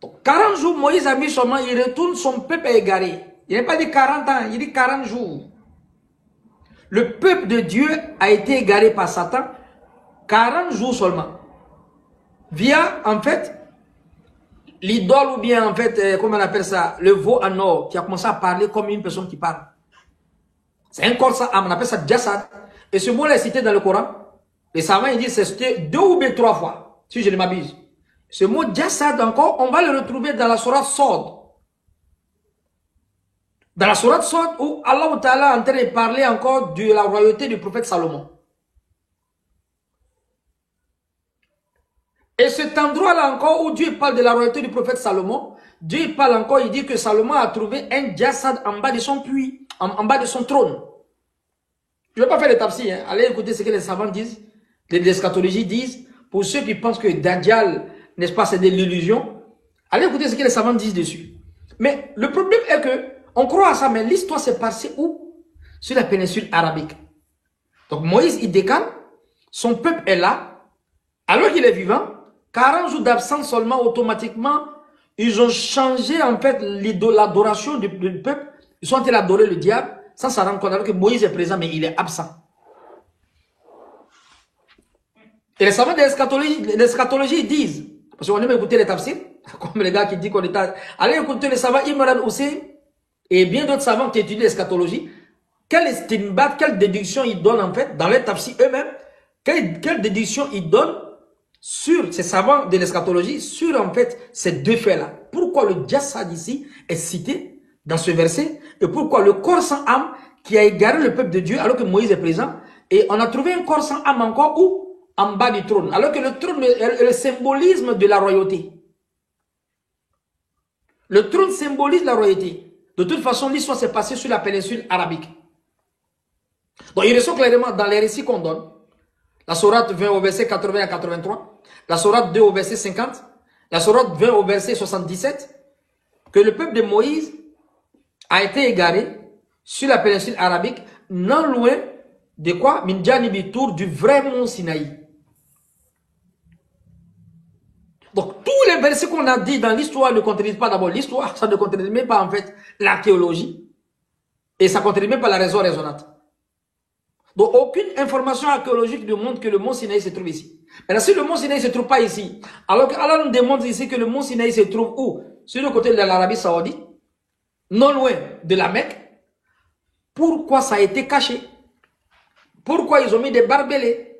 Donc 40 jours, Moïse a mis son main, il retourne, son peuple est égaré. Il n'a pas dit 40 ans, il dit 40 jours. Le peuple de Dieu a été égaré par Satan 40 jours seulement. Via, en fait, l'idole ou bien, en fait, comment on appelle ça, le veau en or, qui a commencé à parler comme une personne qui parle. C'est un corps sans âme, on appelle ça jassad. Et ce mot-là est cité dans le Coran. Les savants, ils disent, c'est cité 2 ou bien 3 fois, si je ne m'abuse. Ce mot jassad encore, on va le retrouver dans la sourate Sod. Dans la sourate Sod, où Allah Ta'ala est en train de parler encore de la royauté du prophète Salomon. Et cet endroit-là encore, où Dieu parle de la royauté du prophète Salomon, Dieu parle encore, il dit que Salomon a trouvé un jassad en bas de son puits, en bas de son trône. Je ne vais pas faire le tafsir, hein. Allez écouter ce que les savants disent, l'eschatologie disent, pour ceux qui pensent que Dajjal, n'est-ce pas, c'est de l'illusion. Allez écouter ce que les savants disent dessus. Mais le problème est que, on croit à ça, mais l'histoire s'est passée où? Sur la péninsule arabique. Donc Moïse, il décale, son peuple est là, alors qu'il est vivant, 40 jours d'absence seulement, automatiquement, ils ont changé en fait l'adoration du peuple, ils sont en train d'adorer le diable, sans s'en rendre compte, alors que Moïse est présent, mais il est absent. Et les savants de l'eschatologie disent, parce qu'on aime écouter les tafsirs, comme les gars qui disent qu'on est... Allez écouter les savants Imran Hussein et bien d'autres savants qui étudient l'eschatologie. Quelle déduction ils donnent en fait, dans les tafsirs eux-mêmes, quelle déduction ils donnent sur ces savants de l'eschatologie, sur en fait ces deux faits-là. Pourquoi le jassad ici est cité dans ce verset et pourquoi le corps sans âme qui a égaré le peuple de Dieu alors que Moïse est présent et on a trouvé un corps sans âme encore où? En bas du trône. Alors que le trône est le symbolisme de la royauté. Le trône symbolise la royauté. De toute façon, l'histoire s'est passée sur la péninsule arabique. Donc il ressort clairement dans les récits qu'on donne. La sourate 20 au verset 80 à 83. La sourate 2 au verset 50. La sourate 20 au verset 77. Que le peuple de Moïse a été égaré sur la péninsule arabique, non loin de quoi? Min janibi tour du vrai mont Sinaï. Donc tous les versets qu'on a dit dans l'histoire ne contredisent pas d'abord l'histoire, ça ne contredit même pas en fait l'archéologie, et ça ne contredit même pas la raison raisonnable. Donc aucune information archéologique ne montre que le mont Sinaï se trouve ici. Maintenant si le mont Sinaï ne se trouve pas ici, alors qu'Allah nous démontre ici que le mont Sinaï se trouve où? Sur le côté de l'Arabie Saoudite, non loin de la Mecque. Pourquoi ça a été caché? Pourquoi ils ont mis des barbelés?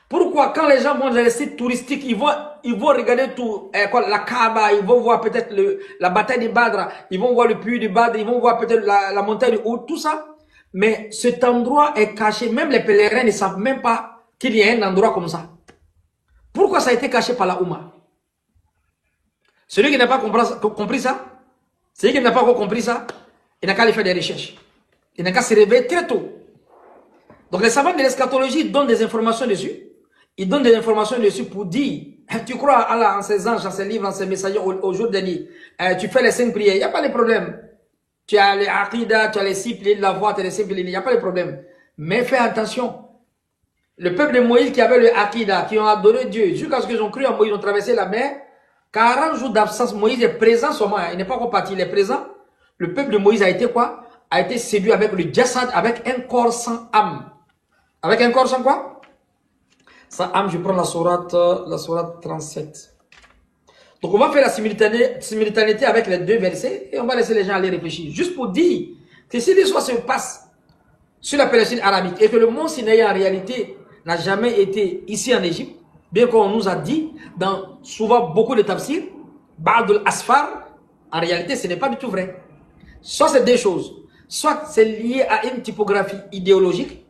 Pourquoi quand les gens vont dans les sites touristiques, ils vont regarder tout, la Kaaba, ils vont voir peut-être la bataille de Badr, ils vont voir le puits de Badr, ils vont voir peut-être la montagne de Uhud, tout ça. Mais cet endroit est caché, même les pèlerins ne savent même pas qu'il y a un endroit comme ça. Pourquoi ça a été caché par la Oumma? Celui qui n'a pas compris ça, celui qui n'a pas encore compris ça, il n'a qu'à aller faire des recherches. Il n'a qu'à se réveiller très tôt. Donc les savants de l'eschatologie donnent des informations dessus. Ils donnent des informations dessus pour dire, tu crois à Allah, en ses anges, en ses livres, en ses messagers au jour dernier. Tu fais les 5 prières, il n'y a pas de problème. Tu as les aqidah, tu as les 6 piliers de la foi, tu as les 5 piliers, il n'y a pas de problème. Mais fais attention. Le peuple de Moïse qui avait le aqidah, qui ont adoré Dieu, jusqu'à ce qu'ils ont cru en Moïse, ils ont traversé la mer. 40 jours d'absence, Moïse est présent seulement, il n'est pas encore parti, il est présent. Le peuple de Moïse a été quoi? A été séduit avec le jassad, avec un corps sans âme. Avec un corps sans quoi? Sans âme, je prends la sourate 37. Donc on va faire la simultanéité avec les deux versets et on va laisser les gens aller réfléchir. Juste pour dire que si l'histoire se passe sur la péninsule arabique et que le mont Sinaï en réalité n'a jamais été ici en Égypte, bien qu'on nous a dit dans souvent beaucoup de tafsirs, Ba'dul Asfar, en réalité ce n'est pas du tout vrai. Soit c'est deux choses. Soit c'est lié à une typographie idéologique,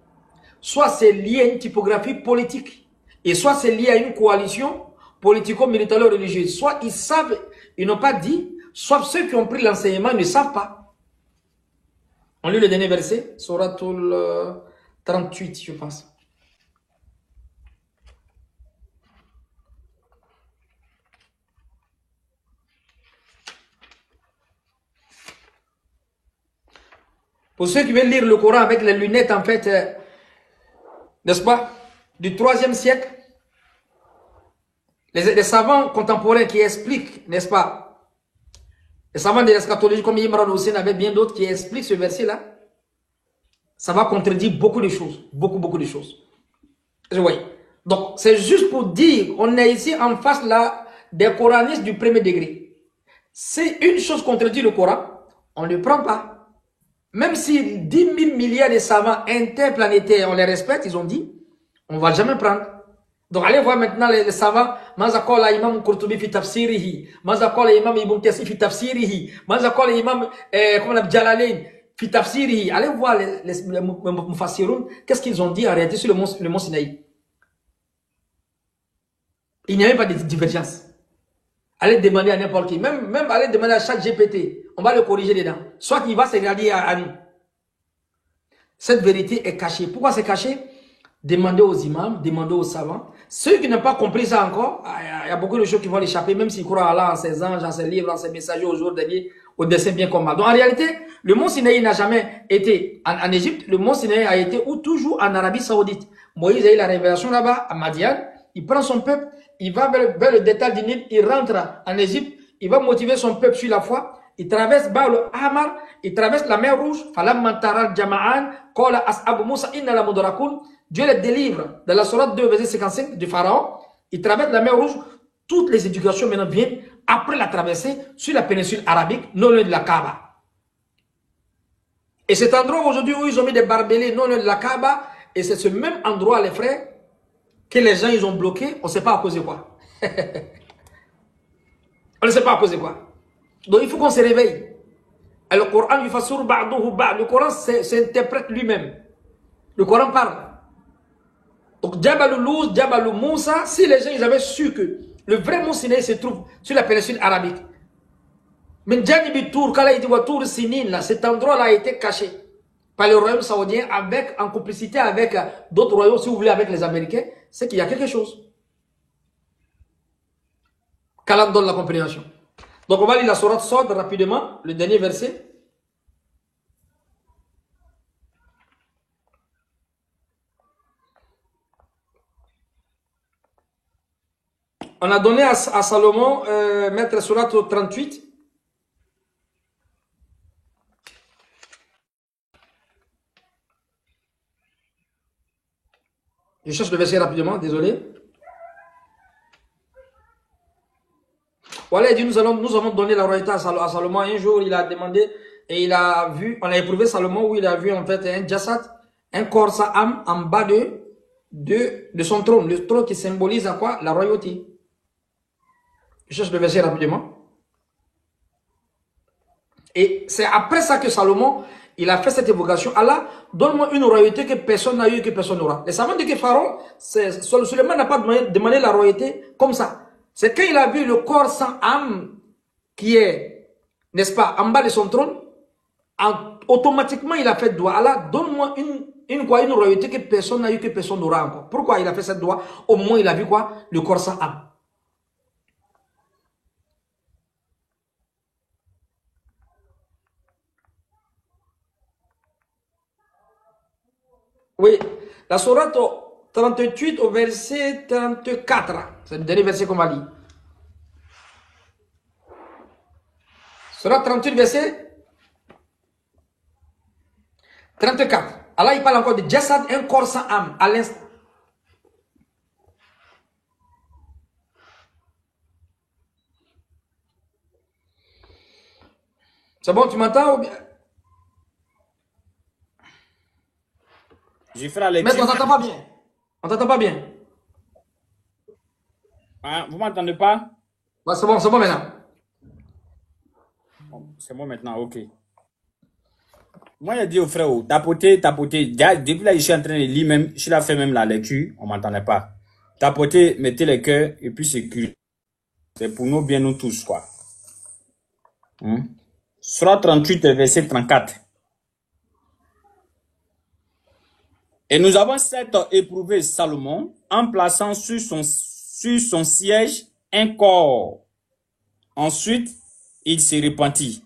soit c'est lié à une typographie politique, et soit c'est lié à une coalition politico-militaro-religieuse. Soit ils savent, ils n'ont pas dit, soit ceux qui ont pris l'enseignement ne savent pas. On lit le dernier verset, Suratul 38, je pense. Pour ceux qui veulent lire le Coran avec les lunettes, en fait, n'est-ce pas, du 3e siècle, les savants contemporains qui expliquent, n'est-ce pas, les savants de l'eschatologie comme Imran Hussein avec bien d'autres qui expliquent ce verset-là, ça va contredire beaucoup de choses, beaucoup de choses. Oui. Donc, c'est juste pour dire, on est ici en face là des coranistes du premier degré. Si une chose contredit le Coran, on ne le prend pas. Même si 10 000 milliards de savants interplanétaires, on les respecte, ils ont dit, on ne va jamais prendre. Donc allez voir maintenant les savants, Mazakola imam Qurtubi fi tafsirihi, Mazakola imam Ibn Kassir fi tafsirihi, Mazakola imam Jalalain fi tafsirihi. Allez voir les Mufassiroun, qu'est-ce qu'ils ont dit en réalité sur le mont Sinaï. Il n'y avait pas de divergence. Allez demander à n'importe qui, même allez demander à chaque GPT, on va le corriger dedans. Soit qu'il va se regarder à nous. Cette vérité est cachée. Pourquoi c'est caché? Demandez aux imams, demandez aux savants. Ceux qui n'ont pas compris ça encore, il y a beaucoup de choses qui vont l'échapper, même s'ils croient à Allah, en ses anges, en ses livres, en ses messagers, au jour dernier, au dessin bien comme mal. Donc en réalité, le mont Sinaï n'a jamais été en Égypte, le mont Sinaï a été toujours en Arabie Saoudite. Moïse a eu la révélation là-bas, à Madian, il prend son peuple, il va vers le détail du Nil, il rentre en Égypte, il va motiver son peuple sur la foi, il traverse Baal Hamar, il traverse la mer Rouge, Dieu les délivre dans la sourate 2, verset 55 du Pharaon, il traverse la mer Rouge, toutes les éducations maintenant viennent après la traversée sur la péninsule arabique, non loin de la Kaaba. Et cet endroit aujourd'hui où ils ont mis des barbelés non loin de la Kaaba, et c'est ce même endroit, les frères, que les gens ils ont bloqué, on ne sait pas à cause de quoi. On ne sait pas à cause de quoi. Donc il faut qu'on se réveille. Et le Coran, le Coran s'interprète lui-même. Le Coran parle. Donc Jabal Luz, Jabal Moussa, si les gens ils avaient su que le vrai mont Sinaï se trouve sur la péninsule arabique. Mais Djanibi Tour, quand il a été Tour Sinin, là, cet endroit-là a été caché par le royaume saoudien en complicité avec d'autres royaumes, si vous voulez, avec les Américains, c'est qu'il y a quelque chose. Qu'Allah donne la compréhension. Donc on va lire la sourate Sod rapidement, le dernier verset. On a donné à Salomon, maître sourate 38. Je cherche le verset rapidement, désolé. Voilà, il dit, nous avons donné la royauté à Salomon. Un jour, il a demandé et il a vu, on a éprouvé Salomon où il a vu en fait un jassat, un corps sa âme en bas de son trône. Le trône qui symbolise à quoi? La royauté. Je cherche le verset rapidement. Et c'est après ça que Salomon, il a fait cette évocation. Allah, donne-moi une royauté que personne n'a eu, que personne n'aura. Les savants disent que Pharaon, Suleiman n'a pas demandé la royauté comme ça. C'est quand il a vu le corps sans âme qui est, n'est-ce pas, en bas de son trône, automatiquement il a fait doigt. Allah, donne-moi une royauté que personne n'a eu, que personne n'aura encore. Pourquoi il a fait cette doigt? Au moment où il a vu quoi? Le corps sans âme. Oui, la sourate 38 au verset 34. C'est le dernier verset qu'on va lire. Sourate 38, verset 34. Allah, il parle encore de Jassad, un corps sans âme, à l'instant. C'est bon, tu m'entends ou bien? J'ai fait la lecture. Mais on t'entend pas bien. On t'entend pas bien. Ah, vous m'entendez pas? Ouais, c'est bon maintenant. Bon, c'est bon maintenant, ok. Moi, j'ai dit au frère, tapoter, tapoter. Depuis là, je suis en train de lire même, je l'ai fait même la lecture, on m'entendait pas. Tapoter, mettez les cœurs, et puis c'est pour nous bien, nous tous, quoi. Surah 38, verset 34. Et nous avons certes éprouvé Salomon en plaçant sur son siège un corps. Ensuite, il se repentit.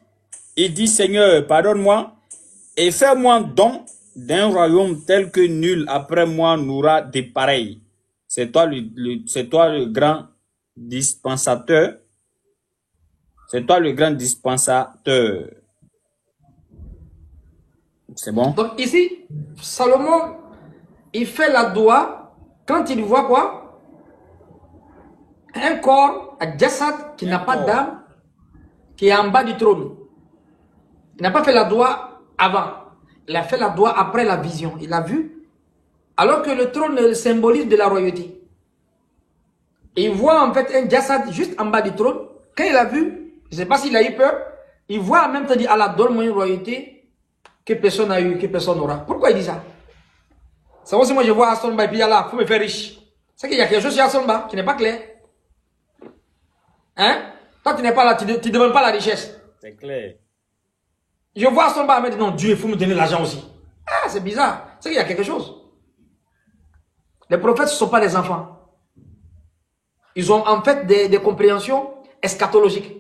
Il dit, Seigneur, pardonne-moi et fais-moi don d'un royaume tel que nul après moi n'aura de pareil. C'est toi le grand dispensateur. C'est toi le grand dispensateur. C'est bon? Donc ici, Salomon, il fait la doua quand il voit quoi? Un corps, un jassad qui n'a pas d'âme, qui est en bas du trône. Il n'a pas fait la doua avant. Il a fait la doua après la vision. Il a vu. Alors que le trône est le symbolise de la royauté. Et il voit en fait un jassad juste en bas du trône. Quand il a vu, je ne sais pas s'il a eu peur, il voit en même temps dire, Allah, donne-moi une royauté que personne n'a eu, que personne n'aura. Pourquoi il dit ça? C'est comme si moi je vois Aston Ba et puis Allah, il faut me faire riche. C'est qu'il y a quelque chose chez Aston Ba qui n'est pas clair. Hein? Toi, tu n'es pas là, tu ne demandes pas la richesse. C'est clair. Je vois Aston Ba mettre non, Dieu, il faut me donner l'argent aussi. Ah, c'est bizarre. C'est qu'il y a quelque chose. Les prophètes, ce ne sont pas des enfants. Ils ont en fait des compréhensions eschatologiques.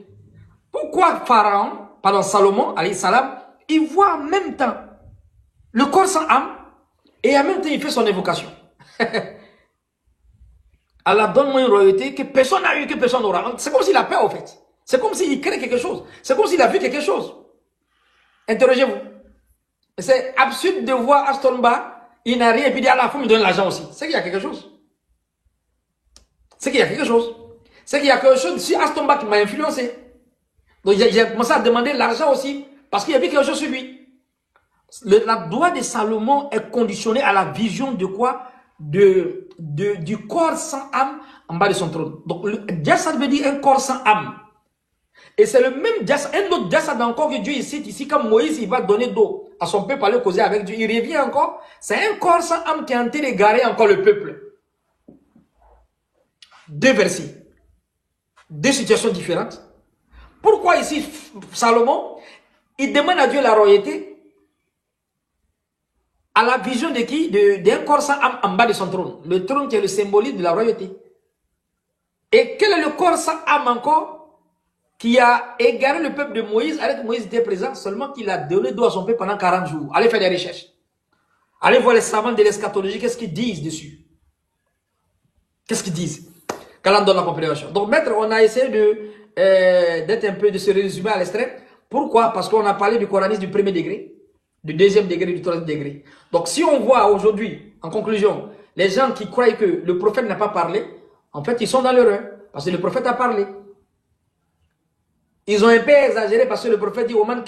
Pourquoi Pharaon, pardon, Salomon, alayhi salam, il voit en même temps le corps sans âme et en même temps il fait son évocation. Allah donne-moi une royauté que personne n'a eu, que personne n'aura. C'est comme s'il a peur, en fait. C'est comme s'il crée quelque chose. C'est comme s'il a vu quelque chose. Interrogez-vous. C'est absurde de voir Aston Ba, il n'a rien, et puis il dit, Allah, il faut me donner l'argent aussi. C'est qu'il y a quelque chose. C'est qu'il y a quelque chose. C'est qu'il y a quelque chose, si Aston Ba qui m'a influencé. Donc j'ai commencé à demander l'argent aussi, parce qu'il y avait quelque chose sur lui. La doua de Salomon est conditionnée à la vision de quoi? Du corps sans âme en bas de son trône. Donc, le jassad veut dire un corps sans âme. Et c'est le même jassad, un autre jassad encore que Dieu cite ici, quand Moïse il va donner d'eau à son peuple, aller causer avec Dieu, il revient encore. C'est un corps sans âme qui est en train d'égarer encore le peuple. Deux versets. Deux situations différentes. Pourquoi ici, Salomon, il demande à Dieu la royauté à la vision de qui? D'un corps sans âme en bas de son trône. Le trône qui est le symbolisme de la royauté. Et quel est le corps sans âme encore qui a égaré le peuple de Moïse alors que Moïse était présent, seulement qu'il a donné d'eau à son peuple pendant 40 jours. Allez faire des recherches. Allez voir les savants de l'eschatologie, qu'est-ce qu'ils disent dessus? Qu'est-ce qu'ils disent? Qu'Allah donne la compréhension. Donc, maître, on a essayé d'être un peu, de se résumer à l'extrême. Pourquoi? Parce qu'on a parlé du coranisme du premier degré, du deuxième degré, du troisième degré. Donc, si on voit aujourd'hui, en conclusion, les gens qui croient que le prophète n'a pas parlé, en fait, ils sont dans l'erreur. Parce que le prophète a parlé. Ils ont un peu exagéré parce que le prophète dit donc, comme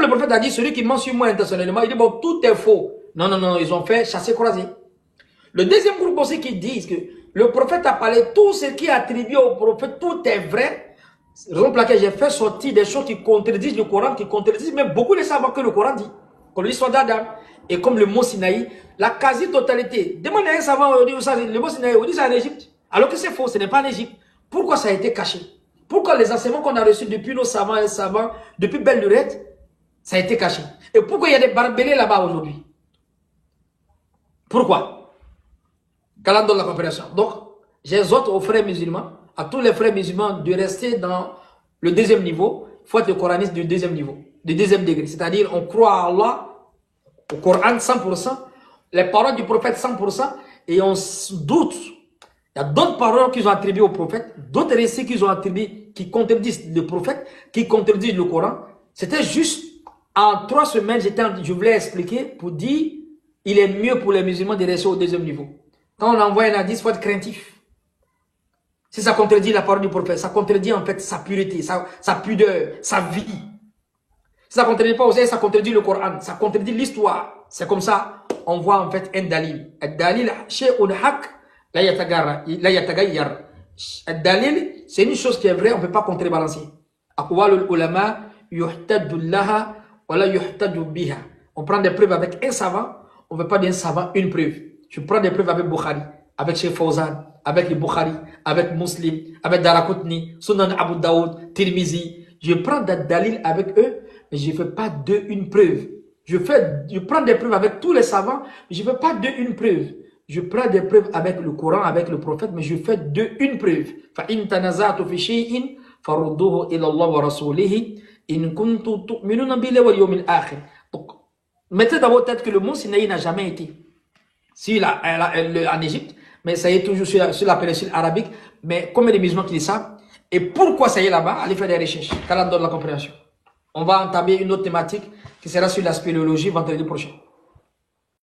le prophète a dit, celui qui ment sur moi intentionnellement, il dit bon, tout est faux. Non, non, non, ils ont fait chasser croiser. Le deuxième groupe aussi qui disent que le prophète a parlé, tout ce qui est attribué au prophète, tout est vrai. Raison pour laquelle j'ai fait sortir des choses qui contredisent le Coran, qui contredisent même beaucoup de savants que le Coran dit. Comme l'histoire d'Adam. Et comme le mot Sinaï, la quasi-totalité. Demandez à un savant, le mot Sinaï, on dit ça en Égypte. Alors que c'est faux, ce n'est pas en Égypte. Pourquoi ça a été caché? Pourquoi les enseignements qu'on a reçus depuis nos savants et savants, depuis belle lurette, ça a été caché? Et pourquoi il y a des barbelés là-bas aujourd'hui? Pourquoi? Qu'Allah donne la compréhension. Donc, j'exhorte aux frères musulmans, à tous les frères musulmans, de rester dans le deuxième niveau. Il faut être le coraniste du deuxième niveau, du deuxième degré. C'est-à-dire, on croit à Allah, au Coran 100%, les paroles du prophète 100%, et on doute. Il y a d'autres paroles qu'ils ont attribuées au prophète, d'autres récits qu'ils ont attribués, qui contredisent le prophète, qui contredisent le Coran. C'était juste, en 3 semaines, je voulais expliquer pour dire, il est mieux pour les musulmans de rester au deuxième niveau. Quand on envoie un hadith, il faut être craintif. Si ça contredit la parole du prophète, ça contredit en fait sa pureté, sa pudeur, sa vie. Si ça ne contredit pas aussi, ça contredit le Coran, ça contredit l'histoire. C'est comme ça, on voit en fait un dalil. Un dalil, shay'un haq, la yatagayyar. Un dalil, c'est une chose qui est vraie, on ne peut pas contrebalancer. Aqwalul ulama yuhtadu laha wa la yuhtadu biha. On prend des preuves avec un savant, on ne veut pas d'un savant une preuve. Je prends des preuves avec Bukhari, avec Cheikh Fawzan, avec le Bukhari, avec Muslim, avec Daraqutni, Sunan Abu Daoud, Tirmizi. Je prends des dalils avec eux, mais je ne fais pas d'eux une preuve. Je prends des preuves avec tous les savants, mais je ne fais pas d'eux une preuve. Je prends des preuves avec le Coran, avec le prophète, mais je fais d'eux une preuve. فَإِن تَنَزَعْتُ فِي شَيْءٍ فَرُدُّوهُ إِلَى اللَّهِ وَرَسُولِهِ إِن كُنتُمْ تُؤْمِنُونَ بِاللَّهِ وَالْيَوْمِ الْآخِرِ. Donc, mettez dans votre tête que le mont Sinaï n'a jamais été en Égypte, mais ça y est toujours sur la péninsule arabique. Mais combien de musulmans qui disent ça? Et pourquoi ça y est là-bas? Allez faire des recherches. Qu'Allah donne la compréhension. On va entamer une autre thématique qui sera sur la spéléologie vendredi prochain.